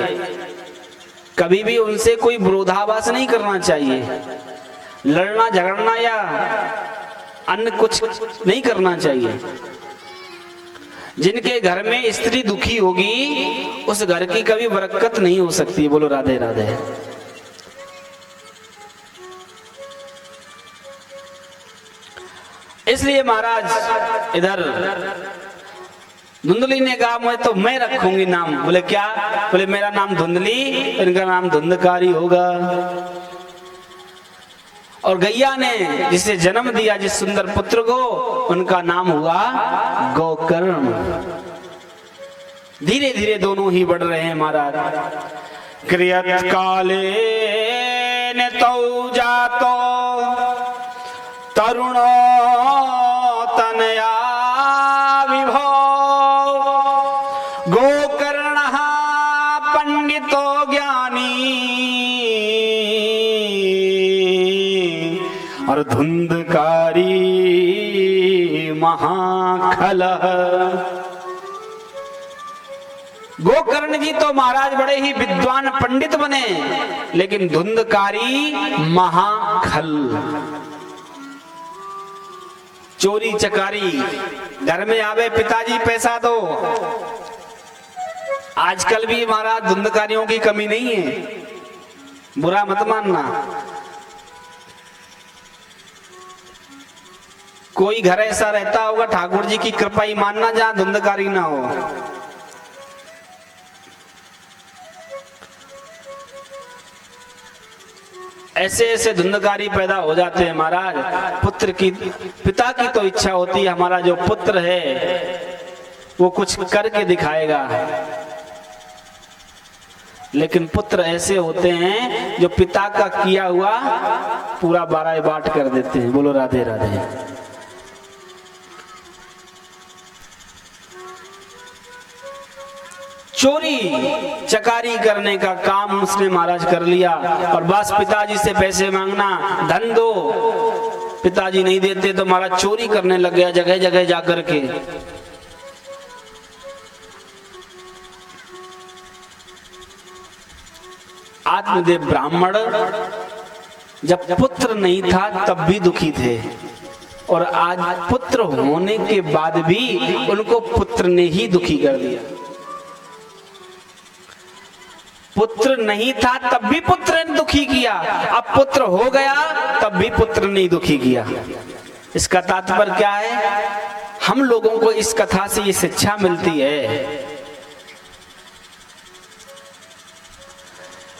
Speaker 1: कभी भी उनसे कोई विरोधाभास नहीं करना चाहिए, लड़ना झगड़ना या अन्य कुछ नहीं करना चाहिए। जिनके घर में स्त्री दुखी होगी उस घर की कभी बरकत नहीं हो सकती। बोलो राधे राधे। इसलिए महाराज इधर धुंधली ने कहा मैं रखूंगी नाम। बोले क्या? बोले मेरा नाम धुंधली, इनका नाम धुंधकारी होगा। और गैया ने जिसे जन्म दिया, जिस सुंदर पुत्र को, उनका नाम हुआ गोकर्ण। धीरे धीरे दोनों ही बढ़ रहे हैं महाराज। क्रियत काले ने तौ जातो तरुणो तनया विभो गोकर्ण पंडितो ज्ञानी और धुंधकारी महाखल। गोकर्ण जी तो महाराज बड़े ही विद्वान पंडित बने, लेकिन धुंधकारी महाखल, चोरी चकारी। घर में आवे पिताजी पैसा दो। आजकल भी महाराज धुंधकारियों की कमी नहीं है, बुरा मत मानना। कोई घर ऐसा रहता होगा ठाकुर जी की कृपा ही मानना जहां धुंधकारी ना हो। ऐसे ऐसे धुंधकारी पैदा हो जाते हैं महाराज। पुत्र की, पिता की तो इच्छा होती है हमारा जो पुत्र है वो कुछ करके दिखाएगा, लेकिन पुत्र ऐसे होते हैं जो पिता का किया हुआ पूरा बारह बाट कर देते हैं। बोलो राधे राधे। चोरी चकारी करने का काम उसने महाराज कर लिया, और बस पिताजी से पैसे मांगना, धन दो, पिताजी नहीं देते तो महाराज चोरी करने लग गया जगह जगह जाकर के। आत्मदेव ब्राह्मण जब पुत्र नहीं था तब भी दुखी थे, और आज पुत्र होने के बाद भी उनको पुत्र ने ही दुखी कर दिया। पुत्र नहीं था तब भी पुत्र ने दुखी किया, अब पुत्र हो गया तब भी पुत्र ने दुखी किया। इसका तात्पर्य क्या है? हम लोगों को इस कथा से ये शिक्षा मिलती है,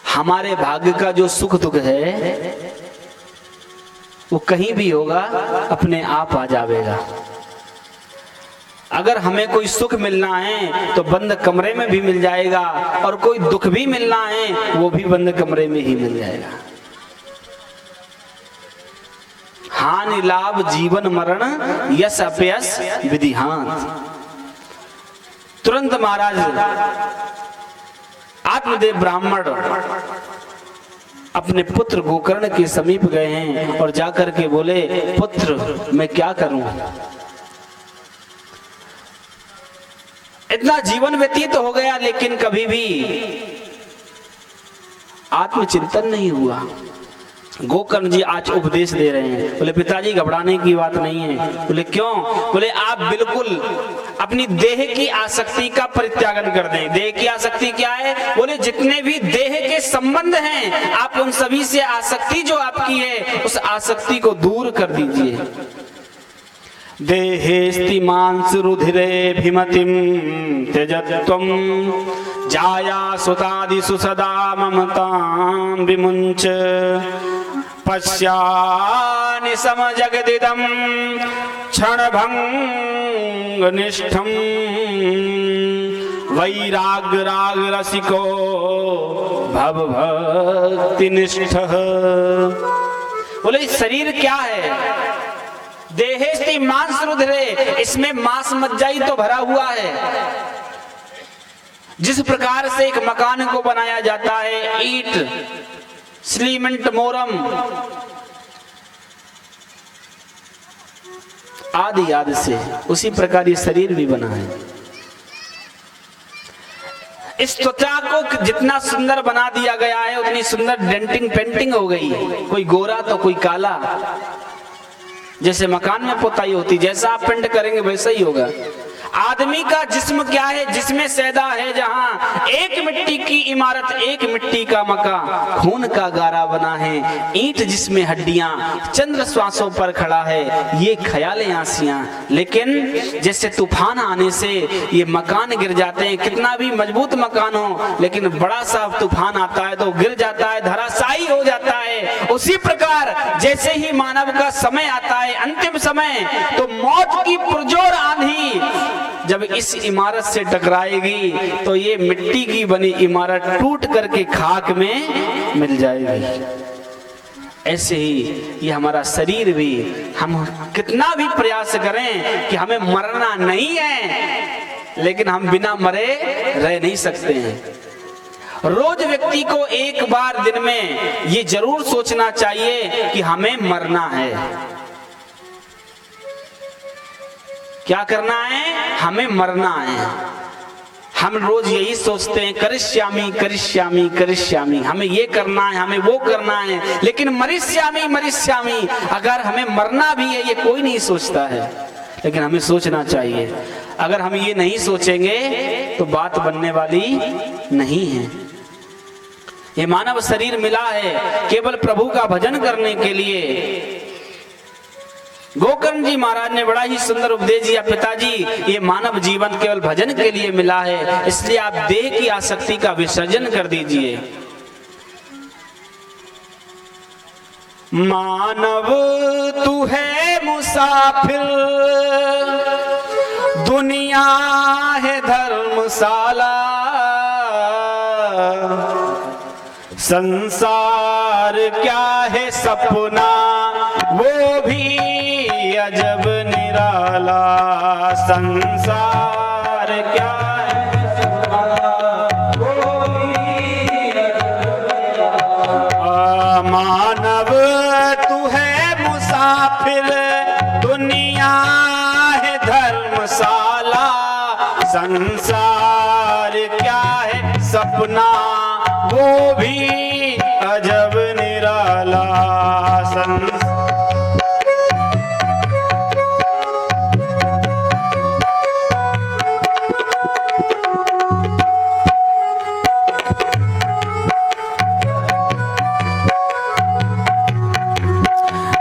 Speaker 1: हमारे भाग्य का जो सुख दुख है वो कहीं भी होगा, अपने आप आ जाएगा। अगर हमें कोई सुख मिलना है तो बंद कमरे में भी मिल जाएगा, और कोई दुख भी मिलना है वो भी बंद कमरे में ही मिल जाएगा। हानि लाभ जीवन मरण यश अपयश विधिहांत। तुरंत महाराज आत्मदेव ब्राह्मण अपने पुत्र गोकर्ण के समीप गए हैं और जाकर के बोले, पुत्र मैं क्या करूं? इतना जीवन व्यतीत हो गया लेकिन कभी भी आत्मचिंतन नहीं हुआ। गोकर्ण जी आज उपदेश दे रहे हैं। बोले पिताजी घबराने की बात नहीं है। बोले क्यों? बोले आप बिल्कुल अपनी देह की आसक्ति का परित्यागन कर दें। देह की आसक्ति क्या है? बोले जितने भी देह के संबंध हैं आप उन सभी से आसक्ति जो आपकी है उस आसक्ति को दूर कर दीजिए। देहेस्ति मांस रुधिरे भिमतिम त्यजत्वं जाया सुतादिषु सदा ममतां विमुञ्च पश्यानि समजगदिदं क्षणभङ्गनिष्ठं वैराग्यराग रसिको भवभक्तिनिष्ठः। बोले शरीर क्या है? देहेस्ति मांस रुधिरे, इसमें मांस मज्जाई तो भरा हुआ है। जिस प्रकार से एक मकान को बनाया जाता है, ईंट सीमेंट मोरम आदि आदि से, उसी प्रकार ये शरीर भी बना है। इस त्वचा को जितना सुंदर बना दिया गया है उतनी सुंदर डेंटिंग पेंटिंग हो गई है, कोई गोरा तो कोई काला। जैसे मकान में पुताई होती, जैसा आप पेंट करेंगे वैसा ही होगा। आदमी का जिस्म क्या है? जिसमें सैदा है जहां एक मिट्टी की इमारत, एक मिट्टी का मकान, खून का गारा बना है। ईंट जिसमें हड्डियां, चंद्र श्वासों पर खड़ा है, ये ख्यालें आसियां। लेकिन जैसे तूफान आने से ये मकान गिर जाते हैं, कितना भी मजबूत मकान हो लेकिन बड़ा सा तूफान आता है तो गिर जाता है, धराशायी हो जाता है। उसी प्रकार जैसे ही मानव का समय आता है, अंतिम समय, तो मौत की पुरजोर आंधी जब इस इमारत से टकराएगी तो ये मिट्टी की बनी इमारत टूट करके खाक में मिल जाएगी। ऐसे ही ये हमारा शरीर भी, हम कितना भी प्रयास करें कि हमें मरना नहीं है, लेकिन हम बिना मरे रह नहीं सकते हैं। रोज व्यक्ति को एक बार दिन में ये जरूर सोचना चाहिए कि हमें मरना है। क्या करना है? हमें मरना है। हम रोज यही सोचते हैं, करिष्यामि करिष्यामि करिष्यामि, हमें ये करना है, हमें वो करना है, लेकिन मरिष्यामि मरिष्यामि, अगर हमें मरना भी है ये कोई नहीं सोचता है, लेकिन हमें सोचना चाहिए। अगर हम ये नहीं सोचेंगे तो बात बनने वाली नहीं है। ये मानव शरीर मिला है केवल प्रभु का भजन करने के लिए। गोकर्ण जी महाराज ने बड़ा ही सुंदर उपदेश दिया, पिताजी ये मानव जीवन केवल भजन के लिए मिला है, इसलिए आप देह की आसक्ति का विसर्जन कर दीजिए। मानव तू है मुसाफिर, दुनिया है धर्मशाला, संसार क्या है सपना वो भी अजब निराला, संसार क्या है सपना वो भी अजब निराला। मानव तू है मुसाफिर, दुनिया है धर्मशाला, संसार क्या है सपना वो भी अजब निराला,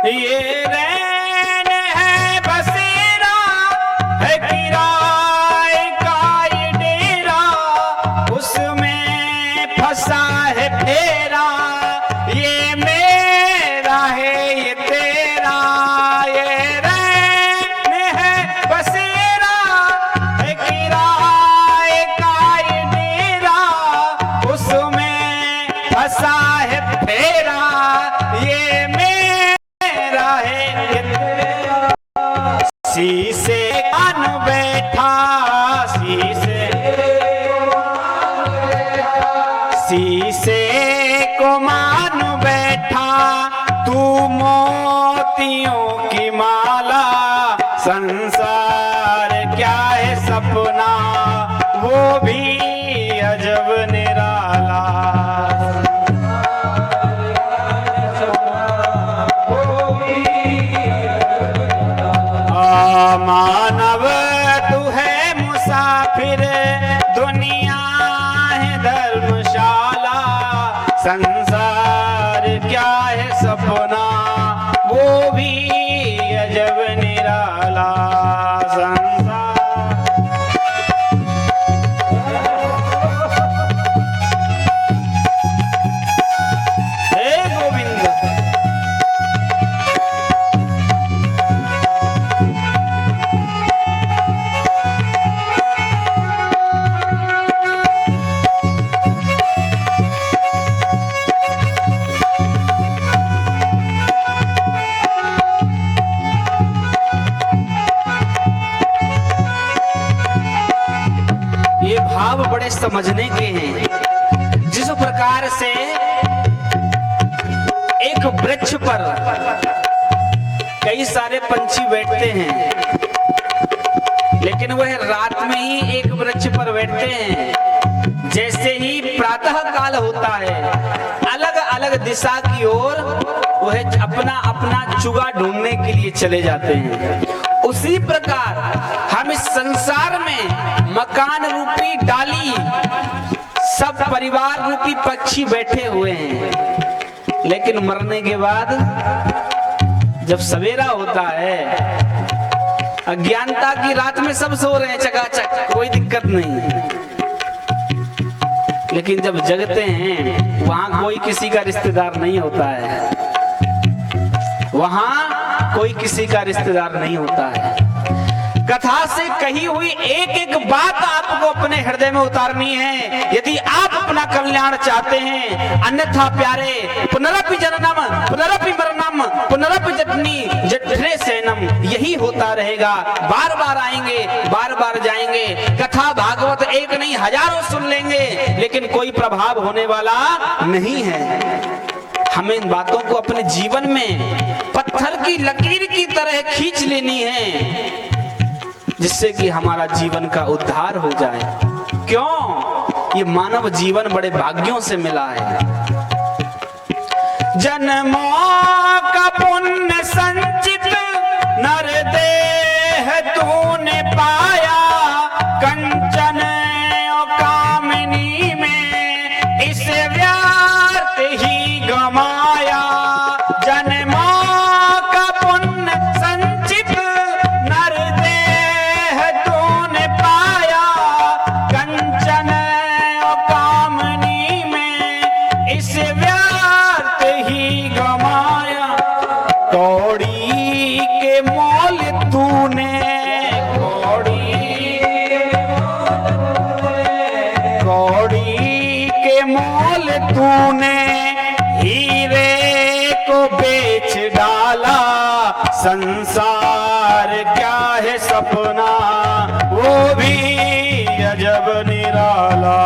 Speaker 1: ये रैन है बसेरा है किराए का ये डेरा, उसमें फंसा है फेरा, ये मेरा है ये तेरा, ये रैन है बसेरा है किराए का ये डेरा, उसमें फंसा है फेरा, ये मेरा है ये तेरा। शीशे कान बैठा, शीशे को मान बैठा, तू मोतियों की माला, संसार क्या है सपना वो भी अजब निराला, मानव तू है मुसाफिर, दुनिया है धर्मशाला, संसार क्या है सपना वो भी अजब निराला, संसार। हे गोविंद, ये भाव बड़े समझने के हैं। जिस प्रकार से एक वृक्ष पर कई सारे पंछी बैठते हैं, लेकिन वह रात में ही एक वृक्ष पर बैठते हैं। जैसे ही प्रातः काल होता है, अलग अलग दिशा की ओर वह अपना अपना चुगा ढूंढने के लिए चले जाते हैं। उसी प्रकार हम इस संसार में मकान रूपी डाली, सब परिवार रूपी पक्षी बैठे हुए हैं, लेकिन मरने के बाद जब सवेरा होता है, अज्ञानता की रात में सब सो रहे हैं चकाचक, कोई दिक्कत नहीं, लेकिन जब जगते हैं वहां कोई किसी का रिश्तेदार नहीं होता है, वहां कोई किसी का रिश्तेदार नहीं होता है। कथा से कही हुई एक एक बात आपको अपने हृदय में उतारनी है, यदि आप अपना कल्याण चाहते हैं। अन्यथा प्यारे, पुनरपि जननम पुनरपि मरणम पुनरपि जठनी जठरे सैनम, यही होता रहेगा। बार बार आएंगे, बार बार जाएंगे, कथा भागवत एक नहीं हजारों सुन लेंगे, लेकिन कोई प्रभाव होने वाला नहीं है। हमें इन बातों को अपने जीवन में पत्थर की लकीर की तरह खींच लेनी है, जिससे कि हमारा जीवन का उद्धार हो जाए। क्यों? ये मानव जीवन बड़े भाग्यों से मिला है। जन्मों का पुण्य संचित नर देह तूने पाया, कंचन और कामिनी में इसे व्यर्थ ही गमाया। जन्मों का पुण्य संचित नर देह तूने पाया, कंचन और कामिनी में इसे व्यर्थ ही गमाया। तूने हीरे को बेच डाला, संसार क्या है सपना वो भी अजब निराला।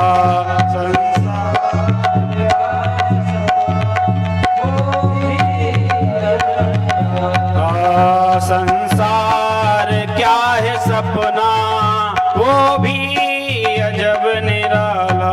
Speaker 1: संसार क्या है सपना वो भी अजब निराला।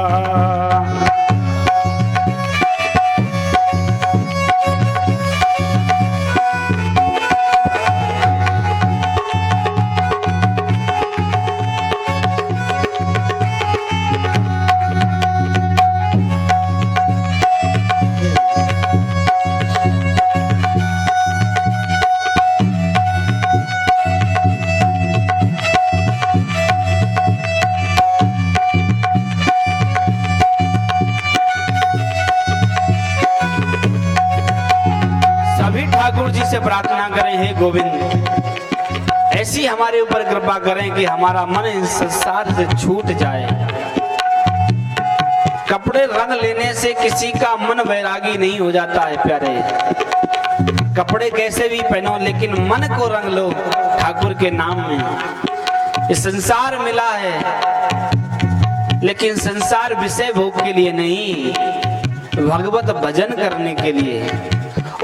Speaker 1: ठाकुर जी से प्रार्थना करें, हे गोविंद ऐसी हमारे ऊपर कृपा करें कि हमारा मन इस संसार से छूट जाए। कपड़े रंग लेने से किसी का मन वैरागी नहीं हो जाता है प्यारे। कपड़े कैसे भी पहनो लेकिन मन को रंग लो ठाकुर के नाम में। ये संसार मिला है लेकिन संसार विषय भोग के लिए नहीं, भगवत भजन करने के लिए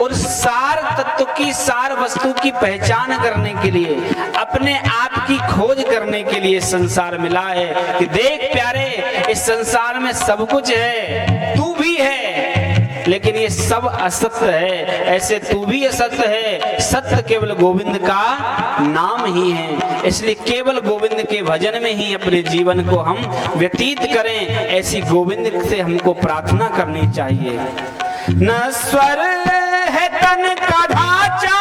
Speaker 1: और सार तत्व की, सार वस्तु की पहचान करने के लिए, अपने आप की खोज करने के लिए संसार मिला है। कि देख प्यारे, इस संसार में सब कुछ है, तू भी है, लेकिन ये सब असत्य है। ऐसे तू भी असत्य है, सत्य केवल गोविंद का नाम ही है। इसलिए केवल गोविंद के भजन में ही अपने जीवन को हम व्यतीत करें, ऐसी गोविंद से हमको प्रार्थना करनी चाहिए। नश्वर है तन का ढांचा,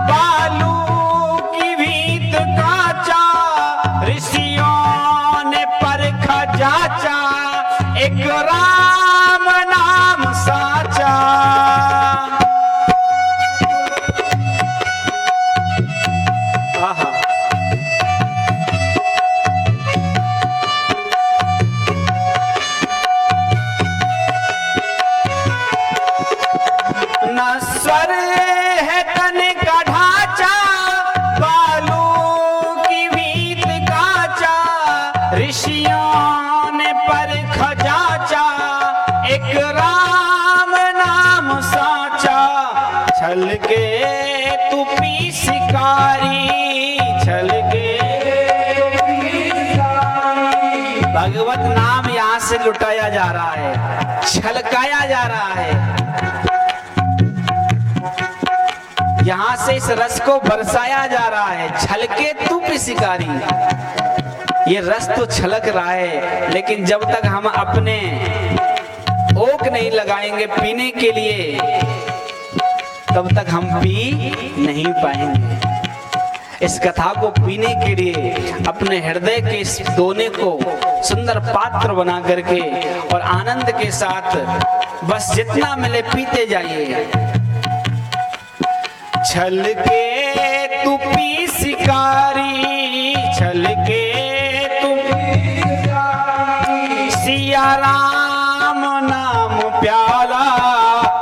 Speaker 1: बालू की भीत काचा, ऋषियों ने परखा जाचा, एक राम नाम साचा। नश्वर है तन का ढांचा, बालू की भीत काचा, ऋषियों ने परखा जाचा, एक राम नाम साचा। छल के तू पी शिकारी, छल के भगवत नाम यहाँ से लुटाया जा रहा है, छलकाया जा रहा है। यहाँ से इस रस को बरसाया जा रहा है। छलके तू भी शिकारी, ये रस तो छलक रहा है, लेकिन जब तक हम अपने ओक नहीं लगाएंगे पीने के लिए, तब तक हम पी नहीं पाएंगे। इस कथा को पीने के लिए अपने हृदय के इस दोने को सुंदर पात्र बना करके और आनंद के साथ बस जितना मिले पीते जाइए। छल के तू पी शिकारी, छल के तू सिया राम नाम प्याला,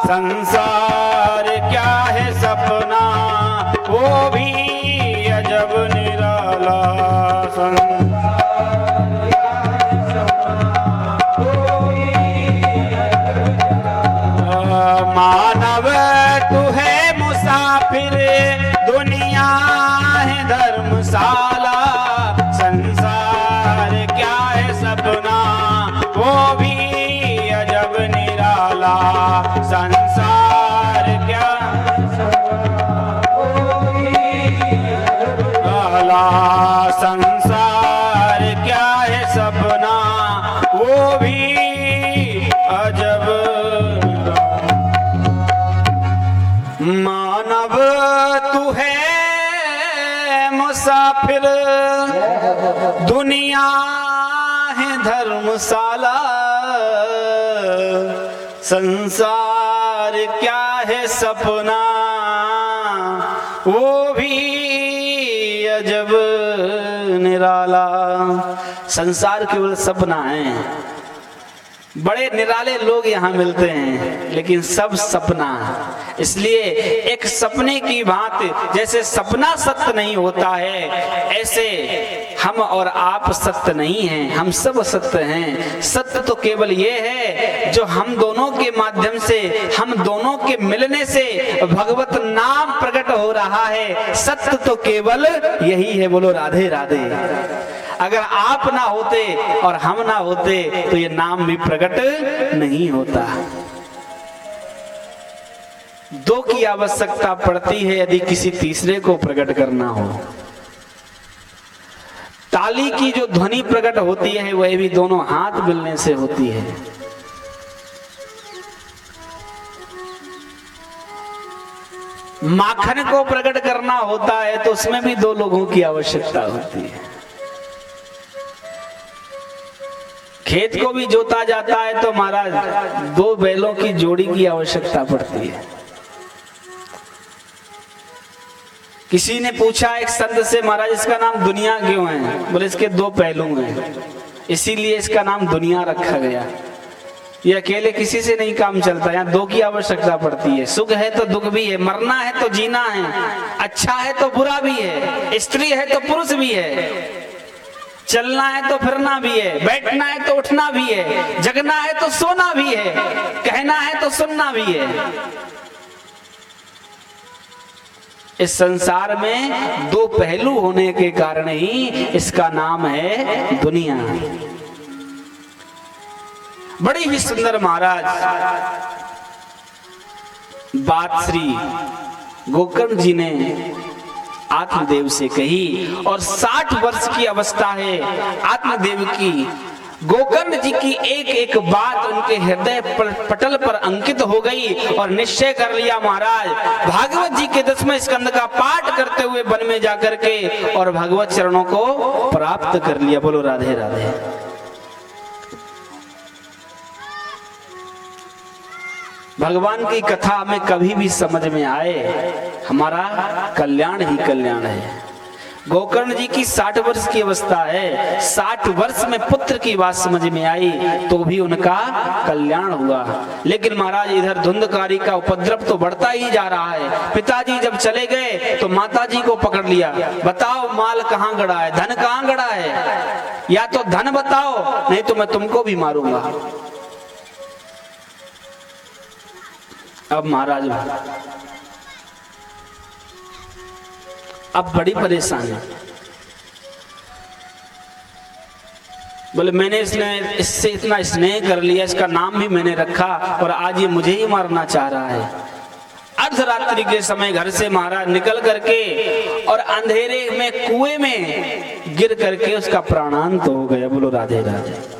Speaker 1: संसार क्या है सपना वो भी अजब निराला। मानव तू है मुसाफिर, दुनिया है धर्मशाला, संसार क्या है सपना वो भी अजब निराला। संसार क्या संसार क्या है सपना वो भी अजब। मानव तू है मुसाफिर, दुनिया है धर्मशाला, संसार क्या है सपना वो भी अजब निराला। संसार केवल सपना है, बड़े निराले लोग यहाँ मिलते हैं, लेकिन सब सपना। इसलिए एक सपने की भांति जैसे सपना सत्य नहीं होता है, ऐसे हम और आप सत्य नहीं हैं, हम सब सत्य हैं। सत्य तो केवल ये है जो हम दोनों के माध्यम से, हम दोनों के मिलने से भगवत नाम प्रकट हो रहा है। सत्य तो केवल यही है। बोलो राधे राधे। अगर आप ना होते और हम ना होते तो ये नाम भी प्रकट नहीं होता। दो की आवश्यकता पड़ती है यदि किसी तीसरे को प्रकट करना हो। ताली की जो ध्वनि प्रकट होती है वह भी दोनों हाथ मिलने से होती है। माखन को प्रकट करना होता है तो उसमें भी दो लोगों की आवश्यकता होती है। खेत को भी जोता जाता है तो महाराज दो बैलों की जोड़ी की आवश्यकता पड़ती है। किसी ने पूछा एक संत से, महाराज इसका नाम दुनिया क्यों है? बोले इसके दो पहलू हैं, इसीलिए इसका नाम दुनिया रखा गया। ये अकेले किसी से नहीं काम चलता, यहाँ दो की आवश्यकता पड़ती है। सुख है तो दुख भी है, मरना है तो जीना है, अच्छा है तो बुरा भी है, स्त्री है तो पुरुष भी है, चलना है तो फिरना भी है, बैठना है तो उठना भी है, जगना है तो सोना भी है, कहना है तो सुनना भी है। इस संसार में दो पहलू होने के कारण ही इसका नाम है दुनिया। बड़ी ही सुंदर महाराज बात श्री गोकर्ण जी ने आत्मदेव से कही, और 60 वर्ष की अवस्था है आत्मदेव की। गोकर्ण जी की एक एक बात उनके हृदय पटल पर अंकित हो गई और निश्चय कर लिया, महाराज भागवत जी के 10वें स्कंद का पाठ करते हुए वन में जाकर के और भगवत चरणों को प्राप्त कर लिया। बोलो राधे राधे। भगवान की कथा हमें कभी भी समझ में आए, हमारा कल्याण ही कल्याण है। गोकर्ण जी की 60 वर्ष की अवस्था है, 60 वर्ष में पुत्र की बात समझ में आई तो भी उनका कल्याण हुआ। लेकिन महाराज इधर धुंधकारी का उपद्रव तो बढ़ता ही जा रहा है। पिताजी जब चले गए तो माताजी को पकड़ लिया, बताओ माल कहाँ गड़ा है, धन कहाँ गड़ा है, या तो धन बताओ नहीं तो मैं तुमको भी मारूंगा। अब महाराज अब बड़ी परेशानी। बोले मैंने इससे इतना स्नेह कर लिया, इसका नाम भी मैंने रखा और आज ये मुझे ही मारना चाह रहा है। अर्धरात्रि के समय घर से महाराज निकल करके और अंधेरे में कुएं में गिर करके उसका प्राणांत हो गया। बोलो राधे राधे।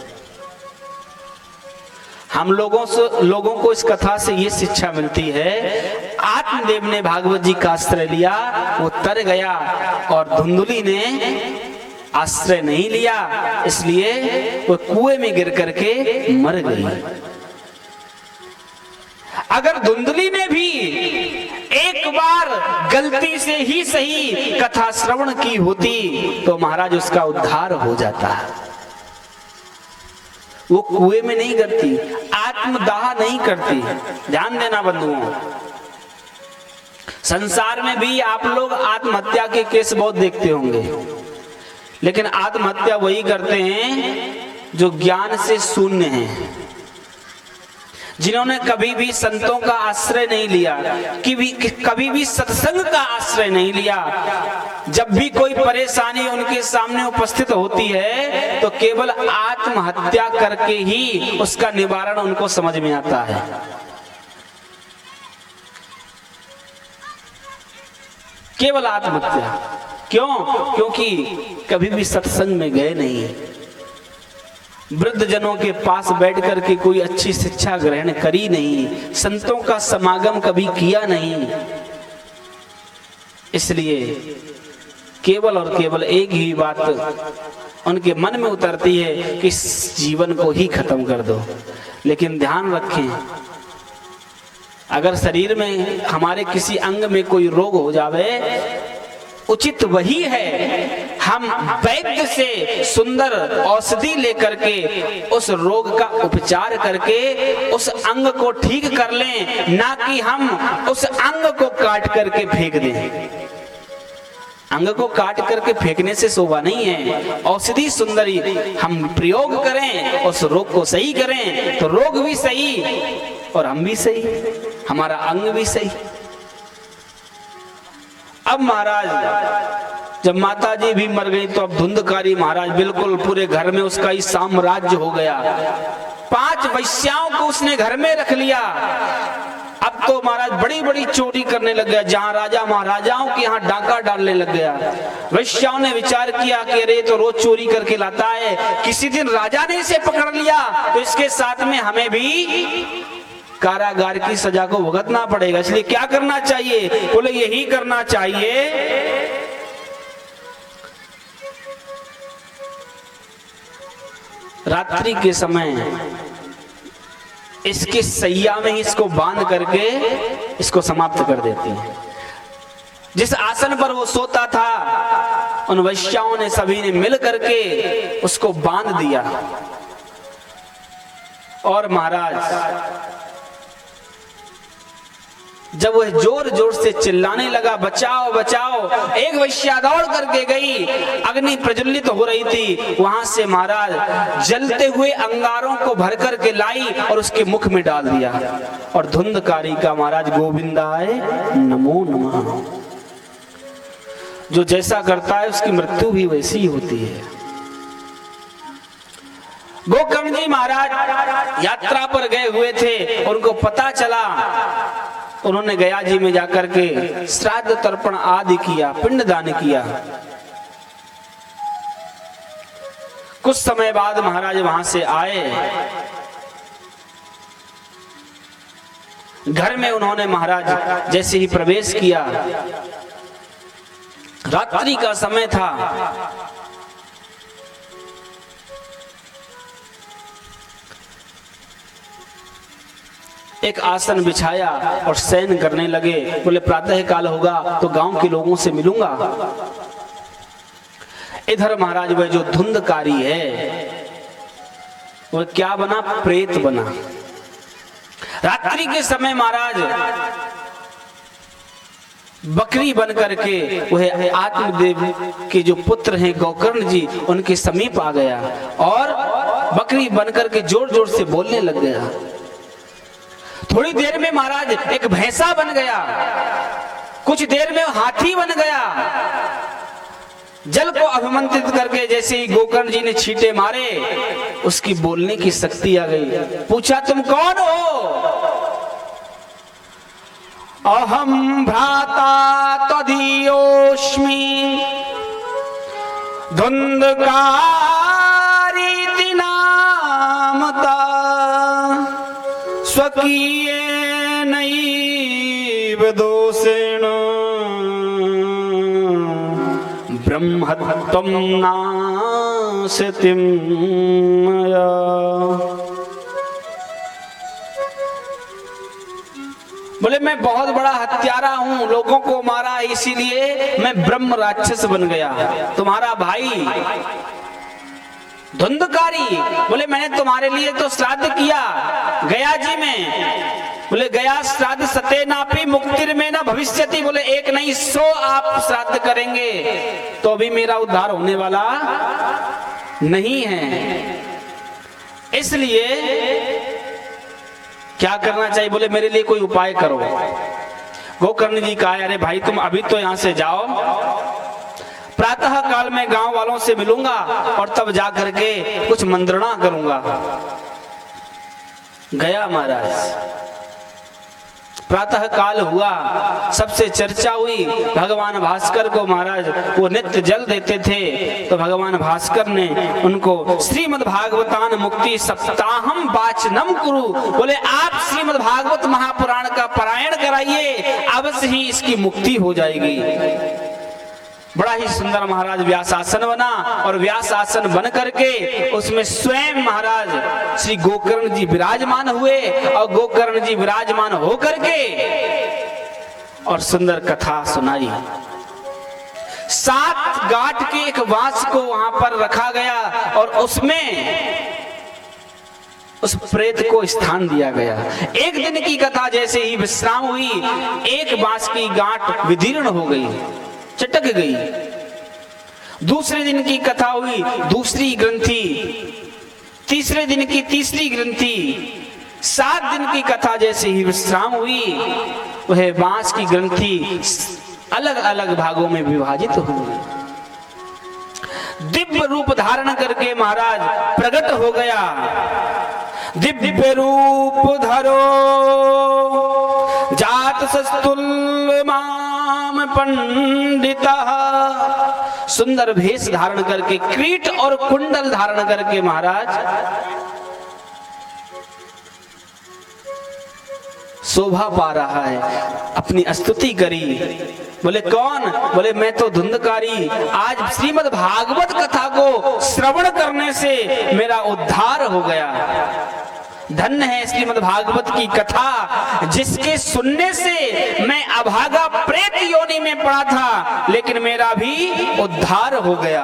Speaker 1: हम लोगों को इस कथा से ये शिक्षा मिलती है, आत्मदेव ने भागवत जी का आश्रय लिया, वो तर गया, और धुंधुली ने आश्रय नहीं लिया, इसलिए वो कुएं में गिर करके मर गई। अगर धुंधुली ने भी एक बार गलती से ही सही कथा श्रवण की होती तो महाराज उसका उद्धार हो जाता। वो कुएं में नहीं गिरती, आत्मदाह नहीं करती। ध्यान देना बंधुओं, संसार में भी आप लोग आत्महत्या के केस बहुत देखते होंगे, लेकिन आत्महत्या वही करते हैं जो ज्ञान से शून्य हैं, जिन्होंने कभी भी संतों का आश्रय नहीं लिया, कभी भी सत्संग का आश्रय नहीं लिया। जब भी कोई परेशानी उनके सामने उपस्थित होती है तो केवल आत्महत्या करके ही उसका निवारण उनको समझ में आता है। केवल आत्महत्या। क्यों? क्योंकि कभी भी सत्संग में गए नहीं, वृद्ध जनों के पास बैठ करके कोई अच्छी शिक्षा ग्रहण करी नहीं, संतों का समागम कभी किया नहीं। इसलिए केवल और केवल एक ही बात उनके मन में उतरती है कि इस जीवन को ही खत्म कर दो। लेकिन ध्यान रखें, अगर शरीर में हमारे किसी अंग में कोई रोग हो जावे, उचित वही है हम वैद्य से सुंदर औषधि लेकर के उस रोग का उपचार करके उस अंग को ठीक कर लें, ना कि हम उस अंग को काट करके फेंक दें। अंग को काट करके फेंकने से शोभा नहीं है। औषधि सुंदरी हम प्रयोग करें, उस रोग को सही करें, तो रोग भी सही और हम भी सही, हमारा अंग भी सही। अब महाराज जब माता जी भी मर गई तो अब धुंधकारी महाराज बिल्कुल पूरे घर में उसका ही साम्राज्य हो गया। 5 वैश्याओं को उसने घर में रख लिया। अब तो महाराज बड़ी बड़ी चोरी करने लग गया, जहां राजा महाराजाओं के यहाँ डाका डालने लग गया। वैश्याओं ने विचार किया कि अरे तो रोज चोरी करके लाता है, किसी दिन राजा ने इसे पकड़ लिया तो इसके साथ में हमें भी कारागार की सजा को भुगतना पड़ेगा। इसलिए क्या करना चाहिए? बोले यही करना चाहिए, रात्रि के समय इसके सैया में ही इसको बांध करके इसको समाप्त कर देती है। जिस आसन पर वो सोता था उन वैश्याओं ने सभी ने मिल करके उसको बांध दिया। और महाराज जब वह जोर जोर से चिल्लाने लगा बचाओ बचाओ, एक वैश्या दौड़ करके गई, अग्नि प्रज्वलित हो रही थी, वहां से महाराज जलते हुए अंगारों को भर करके लाई और उसके मुख में डाल दिया। और धुंधकारी का महाराज गोविंदाय नमो नमः, जो जैसा करता है उसकी मृत्यु भी वैसी ही होती है। गोकर्ण जी महाराज यात्रा पर गए हुए थे, उनको पता चला, उन्होंने गया जी में जाकर के श्राद्ध तर्पण आदि किया, पिंडदान किया। कुछ समय बाद महाराज वहां से आए, घर में उन्होंने महाराज जैसे ही प्रवेश किया, रात्रि का समय था, एक आसन बिछाया और शयन करने लगे। बोले प्रातः काल होगा तो गांव के लोगों से मिलूंगा। इधर महाराज वह जो धुंधकारी है वह क्या बना? प्रेत बना। रात्रि के समय महाराज बकरी बन करके वह आत्मदेव के जो पुत्र हैं गोकर्ण जी उनके समीप आ गया और बकरी बन करके जोर जोर से बोलने लग गया। थोड़ी देर में महाराज एक भैंसा बन गया, कुछ देर में हाथी बन गया। जल को अभिमंत्रित करके जैसे ही गोकर्ण जी ने छींटे मारे उसकी बोलने की शक्ति आ गई। पूछा तुम कौन हो? अहम भ्राता त्वदीयोऽस्मि धुंधकारीति नामता स्वकीयेनैव दोषेण ब्रह्मत्वं नास्ति मया। बोले मैं बहुत बड़ा हत्यारा हूं, लोगों को मारा इसीलिए मैं ब्रह्म राक्षस बन गया। तुम्हारा भाई धुंधकारी बोले मैंने तुम्हारे लिए तो श्राद्ध किया गया जी में। बोले गया श्राद्ध सते नापी मुक्तिर में ना भविष्यति। बोले 1 नहीं 100 आप श्राद्ध करेंगे तो भी मेरा उद्धार होने वाला नहीं है। इसलिए क्या करना चाहिए? बोले मेरे लिए कोई उपाय करो। गोकर्ण जी कहा अरे भाई तुम अभी तो यहां से जाओ, प्रातः काल में गांव वालों से मिलूंगा और तब जा करके कुछ मंत्रणा करूंगा। गया महाराज, प्रातः काल हुआ, सबसे चर्चा हुई। भगवान भास्कर को महाराज वो नित्य जल देते थे तो भगवान भास्कर ने उनको श्रीमद् भागवतान मुक्ति सप्ताहम वाचनम कुरु। बोले आप श्रीमद् भागवत महापुराण का पारायण कराइए, अवश्य ही इसकी मुक्ति हो जाएगी। बड़ा ही सुंदर महाराज व्यासासन बना और व्यासासन बन करके उसमें स्वयं महाराज श्री गोकर्ण जी विराजमान हुए और गोकर्ण जी विराजमान होकर के और सुंदर कथा सुनाई। 7 गांठ के एक बांस को वहां पर रखा गया और उसमें उस प्रेत को स्थान दिया गया। एक दिन की कथा जैसे ही विश्राम हुई, एक बांस की गांठ विदीर्ण हो गई, चटक गई। दूसरे दिन की कथा हुई, दूसरी ग्रंथि, तीसरे दिन की तीसरी ग्रंथि, 7 दिन की कथा जैसे ही विश्राम हुई, वह बांस की ग्रंथि अलग अलग भागों में विभाजित हो गई। दिव्य रूप धारण करके महाराज प्रकट हो गया। दिव्य रूप धरो जात सस्तुल माम पंडिता। सुंदर भेष धारण करके, क्रीट और कुंडल धारण करके महाराज शोभा पा रहा है, अपनी स्तुति करी। बोले कौन? बोले मैं तो धुंधकारी। आज श्रीमद् भागवत कथा को श्रवण करने से मेरा उद्धार हो गया। धन्य है श्रीमद् भागवत की कथा, जिसके सुनने से मैं अभागा प्रेत योनि में पड़ा था, लेकिन मेरा भी उद्धार हो गया।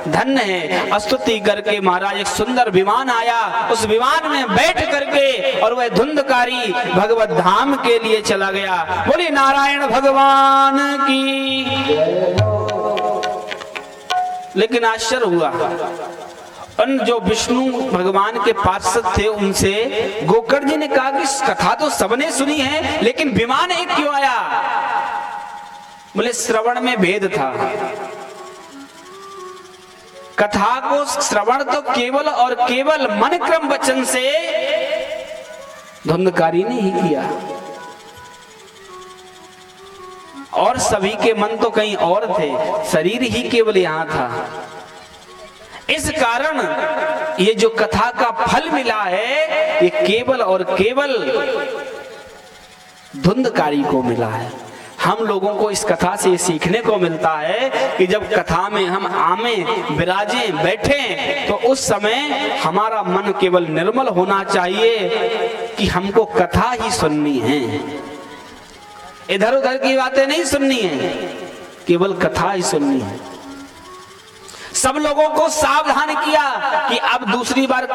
Speaker 1: धन्य है। स्तुति करके महाराज एक सुंदर विमान आया, उस विमान में बैठ करके और वह धुंधकारी भगवत धाम के लिए चला गया। बोले नारायण भगवान की। लेकिन आश्चर्य हुआ, उन जो विष्णु भगवान के पार्षद थे उनसे गोकर्ण जी ने कहा कि कथा तो सबने सुनी है, लेकिन विमान एक क्यों आया? बोले श्रवण में भेद था। कथा को श्रवण तो केवल और केवल मन क्रम वचन से धुंधकारी ने ही किया, और सभी के मन तो कहीं और थे, शरीर ही केवल यहां था। इस कारण ये जो कथा का फल मिला है, ये केवल और केवल धुंधकारी को मिला है। हम लोगों को इस कथा से सीखने को मिलता है कि जब कथा में हम आमे विराजे बैठे, तो उस समय हमारा मन केवल निर्मल होना चाहिए कि हमको कथा ही सुननी है, इधर उधर की बातें नहीं सुननी है, केवल कथा ही सुननी है। सब लोगों को सावधान किया कि अब दूसरी बार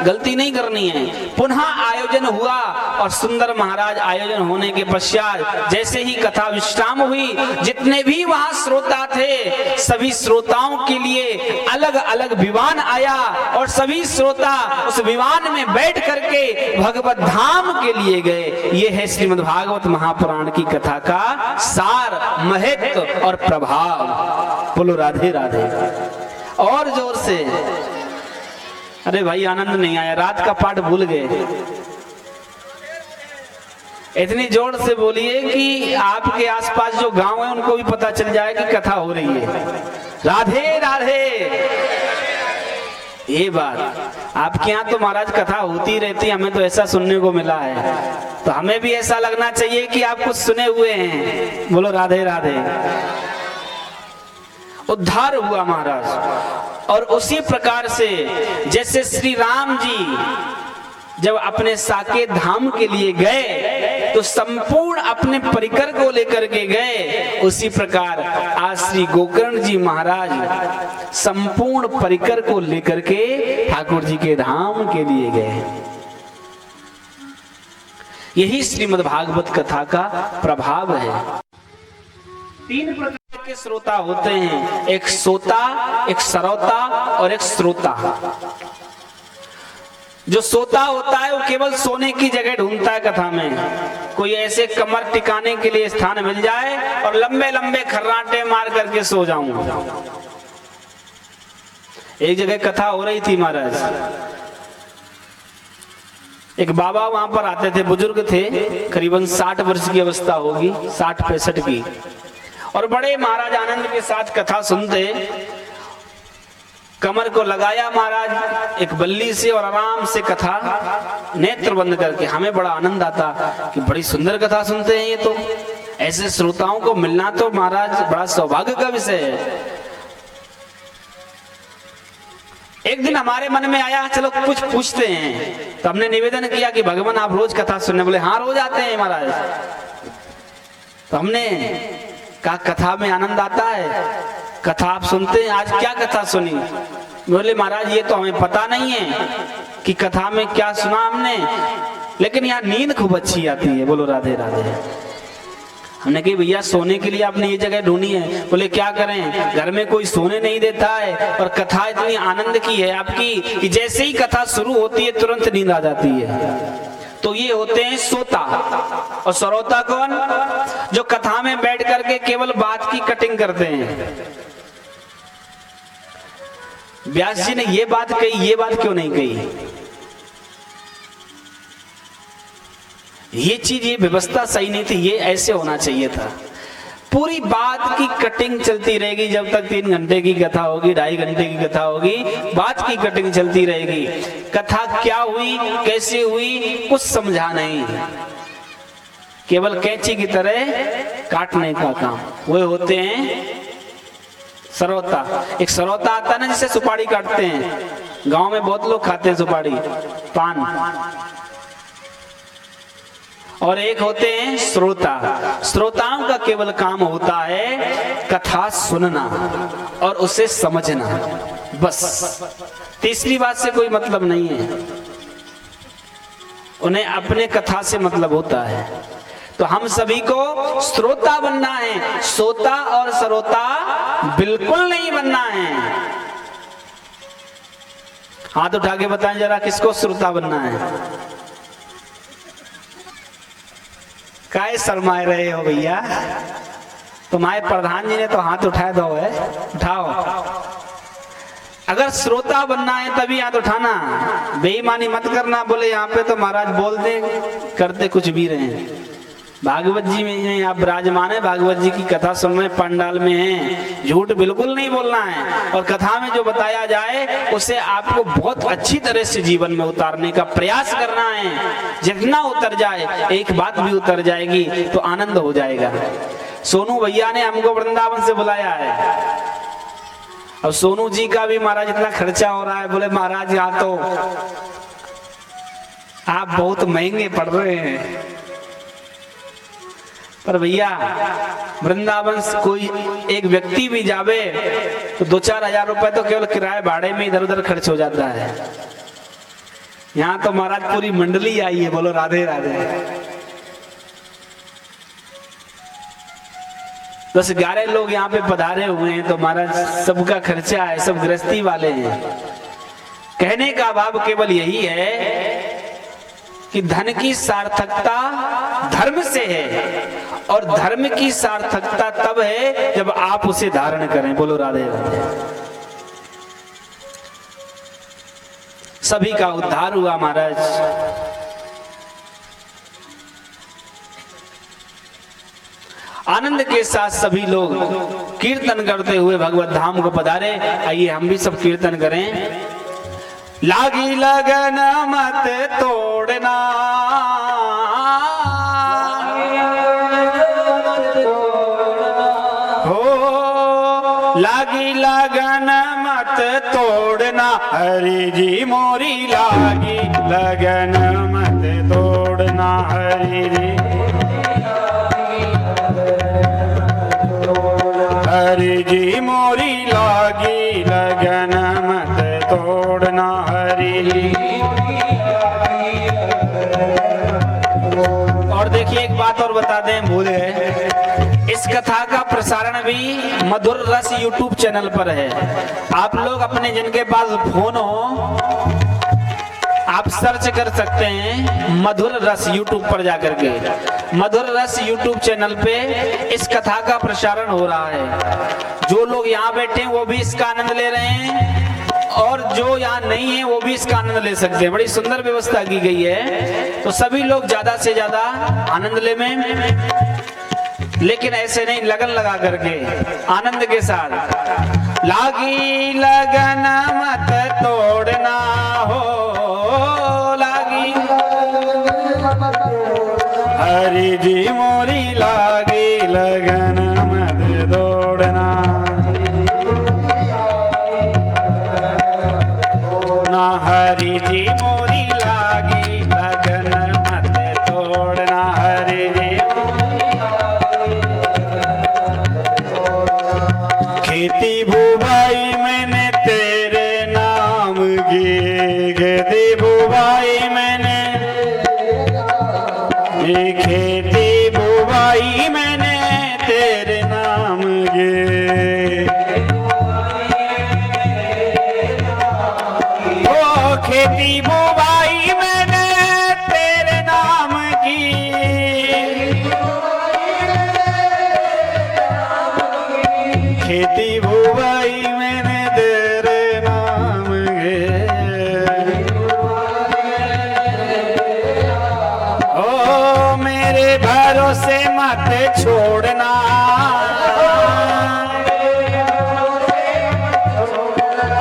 Speaker 1: गलती नहीं करनी है। पुनः आयोजन हुआ और सुंदर महाराज आयोजन होने के पश्चात जैसे ही कथा विश्राम हुई, जितने भी वहां श्रोता थे सभी श्रोताओं के लिए अलग अलग विमान आया और सभी श्रोता उस विमान में बैठ करके भगवत धाम के लिए गए। ये है श्रीमद् भागवत महापुराण की कथा का सार, महत्व और प्रभाव। बोलो राधे राधे। और जोर से। अरे भाई आनंद नहीं आया, रात का पाठ भूल गए। इतनी जोर से बोलिए कि आपके आसपास जो गांव है उनको भी पता चल जाए कि कथा हो रही है। राधे राधे। ये बात आपके यहाँ तो महाराज कथा होती रहती, हमें तो ऐसा सुनने को मिला है, तो हमें भी ऐसा लगना चाहिए कि आप कुछ सुने हुए हैं। बोलो राधे राधे। उद्धार हुआ महाराज। और उसी प्रकार से जैसे श्री राम जी जब अपने साकेत धाम के लिए गए तो संपूर्ण अपने परिकर को लेकर के गए, उसी प्रकार आज श्री गोकर्ण जी महाराज संपूर्ण परिकर को लेकर के ठाकुर जी के धाम के लिए गए। यही श्रीमद् भागवत कथा का प्रभाव है। 3 प्रकार के श्रोता होते हैं, एक सोता, एक सरौता और एक श्रोता। जो सोता होता है वो केवल सोने की जगह ढूंढता है कथा में, कोई ऐसे कमर टिकाने के लिए स्थान मिल जाए और लंबे लंबे खर्राटे मार करके सो जाऊं। एक जगह कथा हो रही थी महाराज, एक बाबा वहां पर आते थे, बुजुर्ग थे, करीबन 60 वर्ष की अवस्था होगी, 60-65 की, और बड़े महाराज आनंद के साथ कथा सुनते। कमर को लगाया महाराज एक बल्ली से और आराम से कथा नेत्र बंद करके। हमें बड़ा आनंद आता कि बड़ी सुंदर कथा सुनते हैं ये तो, ऐसे श्रोताओं को मिलना तो महाराज बड़ा सौभाग्य का विषय है। एक दिन हमारे मन में आया चलो कुछ पूछते हैं, तो हमने निवेदन किया कि भगवान आप रोज कथा सुनने? बोले हाँ रोज आते हैं महाराज। तो हमने कहा कथा में आनंद आता है, कथा आप सुनते हैं, आज क्या कथा सुनी? बोले महाराज ये तो हमें पता नहीं है कि कथा में क्या सुना हमने, लेकिन यहाँ नींद खूब अच्छी आती है। बोलो राधे राधे। हमने कही भैया सोने के लिए आपने ये जगह ढूंढी है। बोले क्या करें, घर में कोई सोने नहीं देता है और कथा इतनी आनंद की है आपकी कि जैसे ही कथा शुरू होती है तुरंत नींद आ जाती है। तो ये होते हैं श्रोता। और श्रोता कौन? जो कथा में बैठ करके केवल बात की कटिंग करते हैं। व्यास जी ने ये बात कही, ये बात क्यों नहीं कही? ये चीज, ये व्यवस्था सही नहीं थी, ये ऐसे होना चाहिए था। पूरी बात की कटिंग चलती रहेगी जब तक 3 घंटे की कथा होगी, 2.5 घंटे की कथा होगी, बात की कटिंग चलती रहेगी। कथा क्या हुई, कैसे हुई, कुछ समझा नहीं, केवल कैंची की तरह काटने का काम। वो होते हैं श्रोता। एक श्रोता आता है ना, जिसे सुपारी काटते हैं, गांव में बहुत लोग खाते हैं सुपारी, पान। और एक होते हैं श्रोता। श्रोताओं का केवल काम होता है कथा सुनना और उसे समझना, बस। तीसरी बात से कोई मतलब नहीं है, उन्हें अपने कथा से मतलब होता है। तो हम सभी को श्रोता बनना है, श्रोता और श्रोता बिल्कुल नहीं बनना है। हाथ उठा के बताएं जरा, किसको श्रोता बनना है? काय शर्माए रहे हो भैया? तुम्हारे प्रधान जी ने तो हाथ उठाए दो है, उठाओ। अगर श्रोता बनना है तभी हाथ उठाना, बेईमानी मत करना। बोले यहाँ पे तो महाराज बोल दे, करते कुछ भी रहे। भागवत जी में आप विराजमान है, भागवत जी की कथा सुन रहे, पंडाल में हैं, झूठ बिल्कुल नहीं बोलना है। और कथा में जो बताया जाए उसे आपको बहुत अच्छी तरह से जीवन में उतारने का प्रयास करना है। जितना उतर जाए, एक बात भी उतर जाएगी तो आनंद हो जाएगा। सोनू भैया ने हमको वृंदावन से बुलाया है। अब सोनू जी का भी महाराज इतना खर्चा हो रहा है। बोले महाराज यहाँ तो आप बहुत महंगे पड़ रहे हैं। पर भैया वृंदावन कोई एक व्यक्ति भी जावे तो 2-4 हजार रुपए तो केवल किराए भाड़े में इधर उधर खर्च हो जाता है। यहाँ तो महाराज पूरी मंडली आई है। बोलो राधे राधे। 10-11 लोग यहाँ पे पधारे हुए हैं, तो महाराज सबका खर्चा है, सब गृहस्थी वाले हैं। कहने का भाव केवल यही है कि धन की सार्थकता धर्म से है, और धर्म की सार्थकता तब है जब आप उसे धारण करें। बोलो राधे राधे। सभी का उद्धार हुआ महाराज। आनंद के साथ सभी लोग कीर्तन करते हुए भगवत धाम को पधारे। आइए हम भी सब कीर्तन करें। लागी लगन मत तोड़ना, हो लागी लगन मत तोड़ना, हरि जी मोरी लागी लगन मत तोड़ना, हरि जी हरि जी मोरी लागी लगन मत तोड़ना, हरि। और देखिए एक बात और बता दें, भूले इस कथा का प्रसारण भी मधुर रस यूट्यूब चैनल पर है। आप लोग अपने जिनके पास फोन हो, आप सर्च कर सकते हैं मधुर रस यूट्यूब पर जाकर के। मधुर रस यूट्यूब चैनल पे इस कथा का प्रसारण हो रहा है। जो लोग यहाँ बैठे हैं वो भी इसका आनंद ले रहे हैं, और जो यहाँ नहीं है वो भी इसका आनंद ले सकते हैं। बड़ी सुंदर व्यवस्था की गई है, तो सभी लोग ज्यादा से ज्यादा आनंद ले में, लेकिन ऐसे नहीं, लगन लगा करके आनंद के साथ। लागी लगन मत तोड़ना, हो लागी हरि जी मोरी लागी लगन मत तोड़ना, ना हरि जी मोरी लागी लगन मत तोड़ना, हरि जी खेती बुवाई मैंने तेरे नाम की, खेती बुवाई मैंने, खेती बुवाई मैंने तेरे नाम की। ओ खेती बुवाई मैंने तेरे नाम की, खेती बुवाई मैंने तेरे नाम के। ओ मेरे भरोसे मत छोड़ना,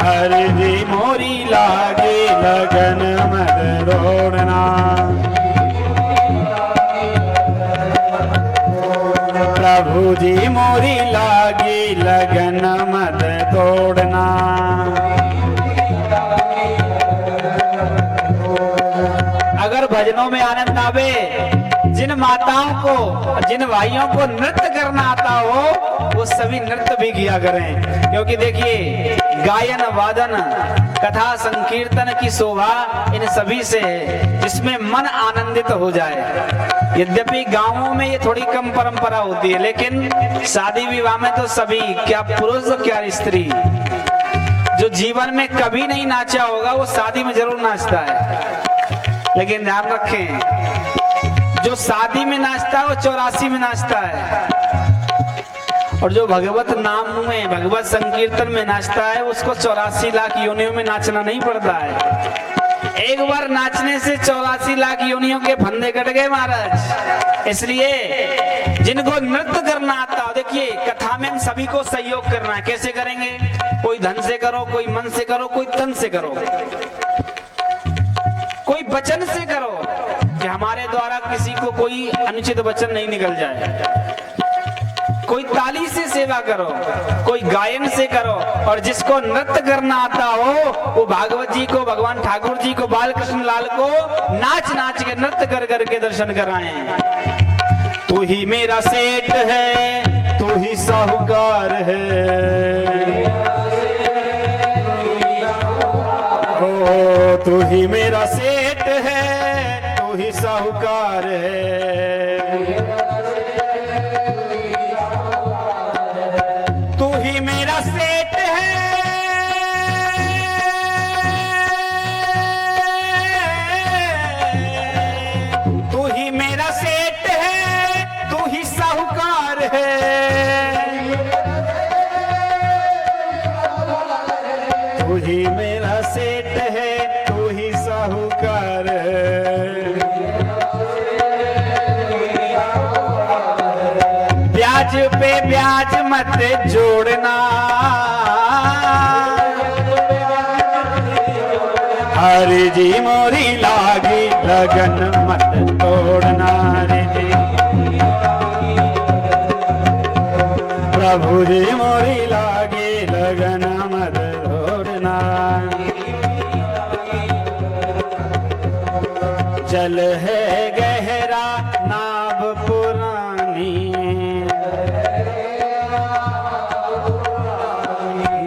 Speaker 1: हरि जी मोरी लागी लगन मत रोड़ना, प्रभु जी मोरी लागी लगन मत तोड़ना। अगर भजनों में आनंद आवे, जिन माताओं को, जिन भाइयों को नृत्य करना आता हो, वो सभी नृत्य भी किया करें, क्योंकि देखिए गायन वादन कथा संकीर्तन की शोभा इन सभी से है, जिसमें मन आनंदित हो जाए। यद्यपि गांवों में ये थोड़ी कम परंपरा होती है, लेकिन शादी विवाह में तो सभी, क्या पुरुष क्या स्त्री, जो जीवन में कभी नहीं नाचा होगा वो शादी में जरूर नाचता है। लेकिन ध्यान रखें, जो शादी में नाचता है वो 84 में नाचता है, और जो भगवत नाम में, भगवत संकीर्तन में नाचता है उसको 84 लाख योनियों में नाचना नहीं पड़ता है। एक बार नाचने से 84 लाख योनियों के फंदे कट गए महाराज। इसलिए जिनको नृत्य करना आता हो, देखिए कथा में हम सभी को सहयोग करना है। कैसे करेंगे? कोई धन से करो, कोई मन से करो, कोई तन से करो, कोई वचन से करो, कि हमारे द्वारा किसी को कोई अनुचित वचन नहीं निकल जाए। कोई ताली से सेवा करो, कोई गायन से करो, और जिसको नृत्य करना आता हो वो भागवत जी को, भगवान ठाकुर जी को, बाल कृष्ण लाल को नाच नाच के, नृत्य कर करके दर्शन कराएं। तू ही मेरा सेठ है, तू ही साहूकार है, ओ तू ही मेरा सेठ है, तू ही साहूकार है, तू ही मेरा सेठ है, तू ही साहूकार है। ब्याज पे ब्याज मत जोड़ना, हरि जी मोरी लागी लगन मत तोड़ना, हरि जी प्रभु जी मोरी लागी लगन मत तोड़ना। जल है गहरा नाव पुरानी,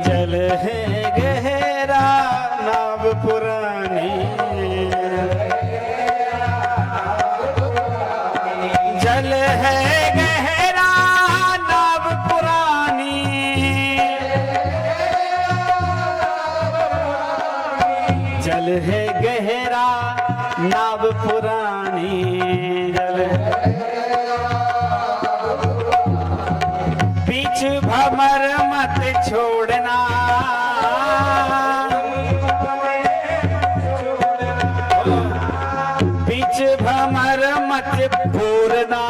Speaker 1: जल है गहरा नाव पुरानी, जल है गहरा नाव पुरानी, जल है गहरा नाव पुरानी, जल बीच भंवर मत छोड़ना, बीच भंवर मत पूरना।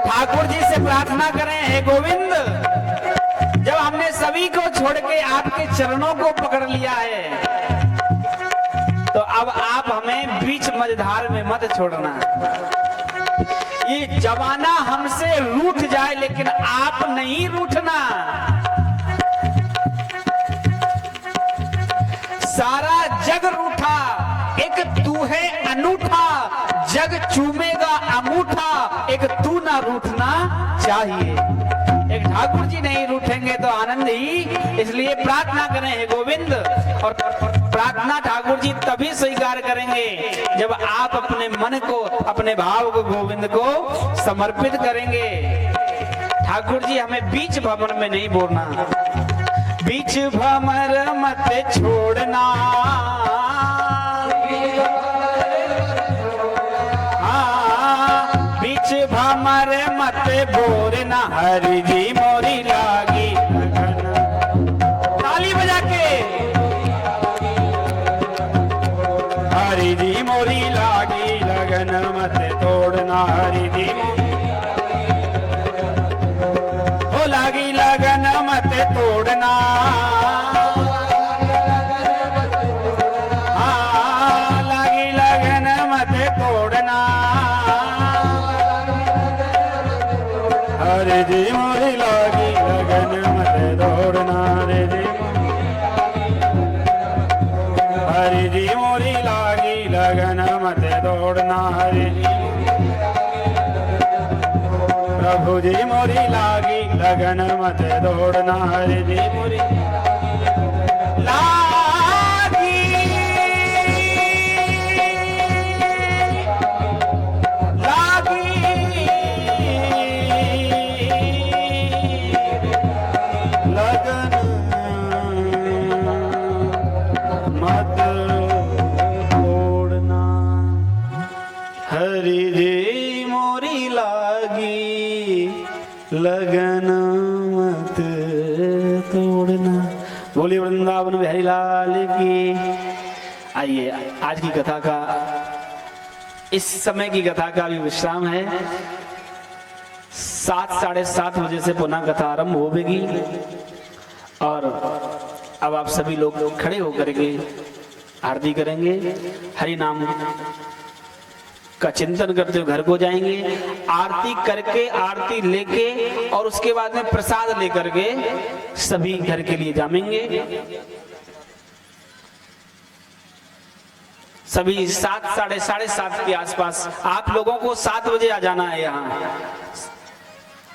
Speaker 1: ठाकुर जी से प्रार्थना करें, हे गोविंद, जब हमने सभी को छोड़ के आपके चरणों को पकड़ लिया है, तो अब आप हमें बीच मझधार में मत छोड़ना। ये जमाना हमसे रूठ जाए, लेकिन आप नहीं रूठना। सारा जग रूठा, एक तू है अनूठा, जग चूमेगा अंगूठा, एक तू न ना रूठना चाहिए। एक ठाकुर जी नहीं रूठेंगे तो आनंद ही, इसलिए प्रार्थना करें हे गोविंद। और प्रार्थना ठाकुर जी तभी स्वीकार करेंगे जब आप अपने मन को, अपने भाव को गोविंद को समर्पित करेंगे। ठाकुर जी हमें बीच भंवर में नहीं बोलना, बीच भंवर मत छोड़ना, बीच भंवर मत बोरना, हरि जी मोरी लागी लगन। ताली बजा के हरि जी मोरी लागी लगन मत तोड़ना, हरि जी हो लागी लगन मत तोड़ना, हाँ लागी लगन मत तोड़ना, हरि जी मोरी लागी लगन मत तोड़ना, हरि जी मोरी लागी लगन मत तोड़ना, हरि जी प्रभु जी मोरी लागी लगन मत तोड़ना, हरि जी मोरी लागी लागी लगन मत तोड़ना, हरि जी मोरी लागी लगन मत तोड़ना। बोलिए वृंदावन बिहारी लाल की। आइए आज की कथा का, इस समय की कथा का भी विश्राम है। 7 साढ़े 7 बजे से पुनः कथा आरंभ होगी और अब आप सभी लोग खड़े होकर के आरती करेंगे, हरि नाम का चिंतन करते हुए घर को जाएंगे। आरती करके, आरती लेके और उसके बाद में प्रसाद लेकर के सभी घर के लिए जाएंगे। सभी 7 साढ़े 7:30 के आसपास आप लोगों को 7 बजे आ जाना है। यहाँ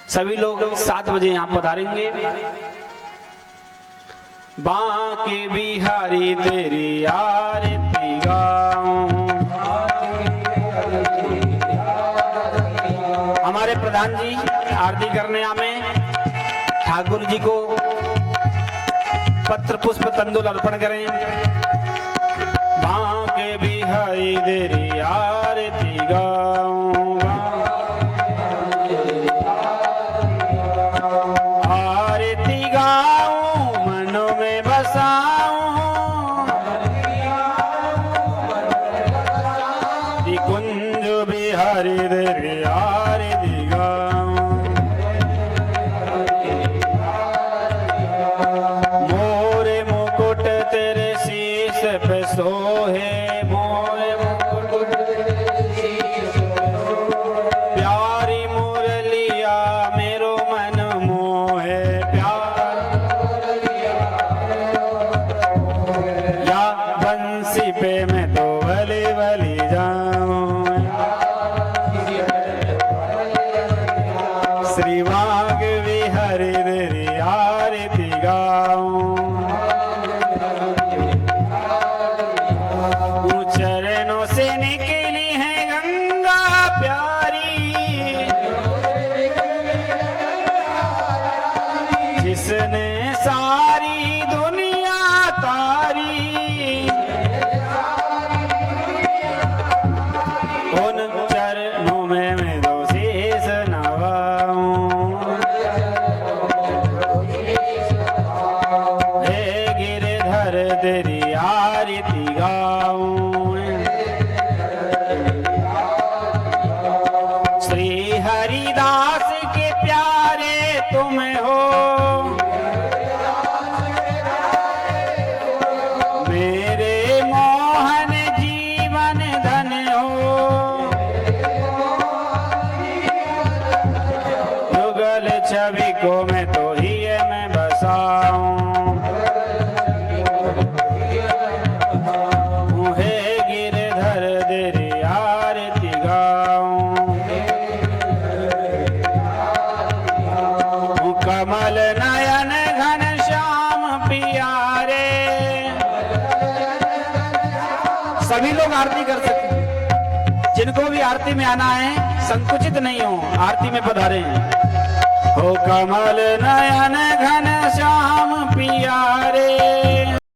Speaker 1: सभी लोग 7 बजे यहाँ पधारेंगे। बांके बिहारी तेरी आरती गाऊं, हमारे प्रधान जी आरती करने आमे, ठाकुर जी को पत्र पुष्प तंदुल अर्पण करें। बांके बिहारी तेरी आरती गाऊं, आरती गाऊं मनों में बसाऊं, कुंज बिहारी तेरी आरती गाऊं, मोरे मुकुट तेरे शीश पे सोहे, मोरे मुकुट प्यारी मुरलिया मेरो मन मोहे, प्यार या बंसी पे मैं तो भली भली जाऊं, सभी लोग आरती कर सकते हैं, जिनको भी आरती में आना है संकुचित नहीं हो, आरती में पधारे। हो कमल नयन घन श्याम पिया रे,